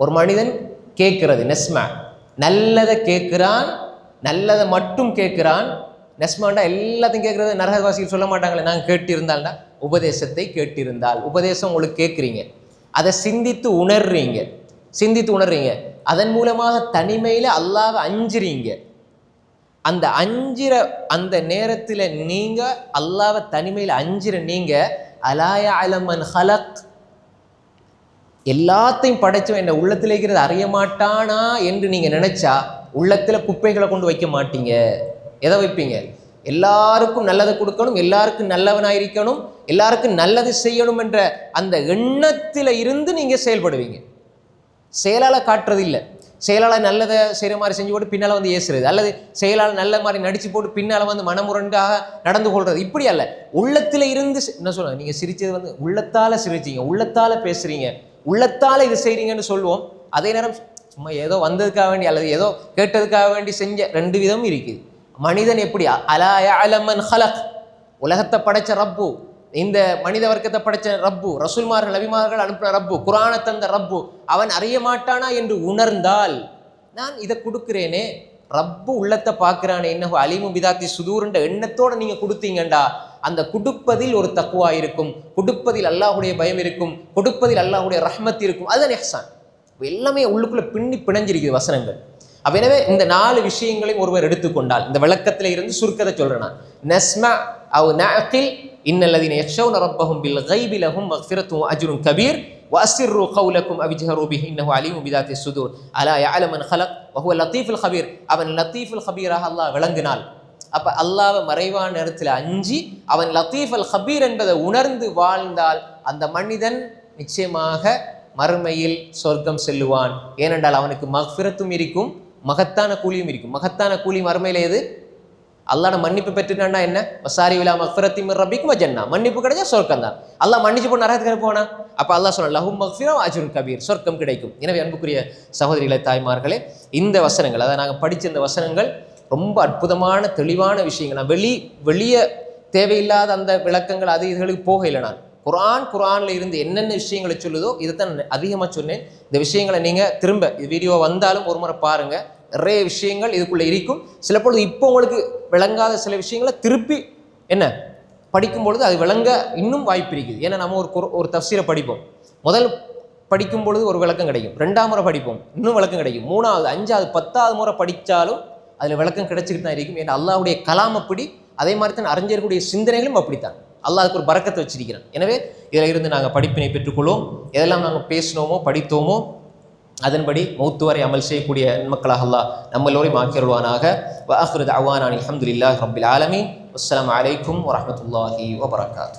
ஒரு மனிதன் கேட்கிறது, நஸ்மா, நல்லதை கேட்கிறான், நல்லதை மட்டும் கேட்கிறான். நஸ்மாண்டா எல்லாத்தையும் கேட்கறது. நரகவாசிகள் சொல்ல மாட்டாங்களே, நாங்கள் கேட்டிருந்தால்டா, உபதேசத்தை கேட்டிருந்தால். உபதேசம் உங்களுக்கு கேட்குறீங்க, அதை சிந்தித்து உணர்றீங்க, அதன் மூலமாக தனிமையில் அல்லாஹ்வை அஞ்சுறீங்க. அந்த அஞ்சிற அந்த நேரத்தில் நீங்க அல்லாஹ்வை தனிமையில் அஞ்சிற நீங்க அலா யஅலமு மன் ஹலக், எல்லாத்தையும் படைச்சவன் என்ன உள்ளத்தில் இருக்கிறது அறிய மாட்டானா என்று நீங்க நினைச்சா உள்ளத்துல குப்பைகளை கொண்டு வைக்க மாட்டீங்க. எதை வைப்பீங்க? எல்லாருக்கும் நல்லதை கொடுக்கணும், எல்லாருக்கும் நல்லவனாயிருக்கணும், எல்லாருக்கும் நல்லது செய்யணும் என்ற அந்த எண்ணத்தில் இருந்து நீங்க செயல்படுவீங்க. செயலால காட்டுறது இல்லை. செயலால நல்லதை செய்கிற மாதிரி செஞ்சு போட்டு பின்னால் வந்து ஏசுறது, அல்லது செயலால் நல்ல மாதிரி நடிச்சு போட்டு பின்னால் வந்து மனமுரண்டாக நடந்து கொள்றது, இப்படி அல்ல. உள்ளத்தில் இருந்து என்ன சொல்ல, நீங்கள் சிரிச்சது வந்து உள்ளத்தால் சிரிச்சிங்க, உள்ளத்தால் பேசுறீங்க, உள்ளத்தால் இது செய்கிறீங்கன்னு சொல்லுவோம். அதே நேரம் சும்மா ஏதோ வந்ததுக்காக வேண்டி அல்லது ஏதோ கேட்டதுக்காக வேண்டி செஞ்ச 2 விதமும் இருக்குது. மனிதன் எப்படி? அலா யஅலமு மன் ஹலக். உலகத்தை படைச்ச ரப்பு, இந்த மனித வர்க்கத்தை படைச்ச ரப்பு, ரசூல்மார்கள் நபிமார்கள் அனுப்பின ரப்பு, குர்ஆனை தந்த ரப்பு, அவன் அறிய மாட்டானா என்று உணர்ந்தால், நான் இதை கொடுக்குறேனே, ரப்பு உள்ளத்தை பார்க்கிறானே, இன்னஹு அலீமும் பிதாத்தி சுதூர்ன்ற எண்ணத்தோட நீங்க கொடுத்தீங்கண்டா, அந்த கொடுப்பதில் ஒரு தக்வா இருக்கும், கொடுப்பதில் அல்லாஹ்வுடைய பயம் இருக்கும், கொடுப்பதில் அல்லாஹ்வுடைய ரஹ்மத் இருக்கும். அதுதான் இஹ்சான். எல்லாமே உள்ளுக்குள்ள பின்னி பிணைஞ்சிருக்குது வசனங்கள். அப்ப எனவே இந்த 4 விஷயங்களையும் ஒருவர் எடுத்துக்கொண்டால், இந்த விளக்கத்துல இருந்து சுருக்கத்தை சொல்றேன் நான். நஸ்மா அவ் நஅகில் இன்னல்லதீன யக்ஷவுன ரப்பஹும் பில் கைபி லஹும் மக்ஃபிரத்தும் அஜ்ருன் கபீர் வஅஸ்ஸிர்ரு கௌலக்கும் அவிஜ்ஹரு பிஹி இன்னஹு அலீமும் பிதாத்தி சுதூர் அலா யஅலமு மன் ஹலக் வஹுவ லத்தீஃபுல் ஹபீர். அவன் லத்தீஃபுல் ஹபீராக அல்லாஹ் விளங்கினால், அப்ப அல்லாஹ்வை மறைவான நேரத்தில் அஞ்சி அவன் லத்தீஃப் அல் ஹபீர் என்பதை உணர்ந்து வாழ்ந்தால் அந்த மனிதன் நிச்சயமாக மறுமையில் சொர்க்கம் செல்லுவான். ஏனென்றால் அவனுக்கு மக்ஃபிரத்தும் இருக்கும், மகத்தான கூலியும் இருக்கும். மகத்தான கூலி மறுமையில எது? அல்லாஹ் மன்னிப்பு பெற்றுட்டான்னா என்ன? வசாரி விலா மக்ஃபிரத்தி மிர் ரப்பிக்கும் வஜன்னா. மன்னிப்பு கிடைச்சா சொர்க்கம் தான். அல்லாஹ் மன்னிச்சு போன நரகத்துக்கு போனா அப்ப அல்லாஹ் சொன்னா லஹும் மக்ஃபிரா வ அஜ்ருன் கபீர், சொர்க்கம் கிடைக்கும். எனவே அன்புக்குரிய சகோதரிகளே, தாய்மார்களே, இந்த வசனங்கள், அதை நாங்கள் படிச்ச இந்த வசனங்கள் ரொம்ப அற்புதமான தெளிவான விஷயங்கள். நான் வெளியே தேவையில்லாத அந்த விளக்கங்கள் அது இதுகளுக்கு போகலை. நான் குர்ஆன்ல இருந்து என்னென்ன விஷயங்களை சொல்லுதோ இதைத்தான் அதிகமாக சொன்னேன். இந்த விஷயங்களை நீங்கள் திரும்ப வீடியோ வந்தாலும் ஒரு முறை பாருங்கள். நிறைய விஷயங்கள் இதுக்குள்ளே இருக்கும். சில பொழுது இப்போ உங்களுக்கு விளங்காத சில விஷயங்களை திருப்பி என்ன படிக்கும் பொழுது அது விளங்க இன்னும் வாய்ப்பு இருக்குது. ஏன்னா நம்ம ஒரு தஃசீரை படிப்போம். முதல் படிக்கும் பொழுது ஒரு விளக்கம் கிடைக்கும், 2ஆம் முறை படிப்போம் இன்னும் விளக்கம் கிடைக்கும், 3வது 5வது 10வது முறை படித்தாலும் அதில் விளக்கம் கிடைச்சிக்கிட்டு தான் இருக்கும். ஏன்னா அல்லாஹ்வுடைய கலாம் அப்படி, அதே மாதிரி தான் அறிஞர்களுடைய சிந்தனைகளும் அப்படித்தான். அல்லாஹ் அதுக்கு ஒரு பரக்கத்தை வச்சிருக்கிறான். எனவே இதில் இருந்து நாங்கள் படிப்பினை பெற்றுக்கொள்வோம். எதெல்லாம் நாங்கள் பேசினோமோ படித்தோமோ அதன்படி மௌத்து வரை அமல் செய்யக்கூடிய மக்களாக அல்லாஹ் நம்ம எல்லோரையும் ஆக்கிருவானாக. வ ஆகிரு தஅவானா அல்ஹம்துலில்லாஹி ரப்பில் ஆலமீன். அஸ்ஸலாமு அலைக்கும் வரஹ்மத்துல்லாஹி வபரகாத்துஹு.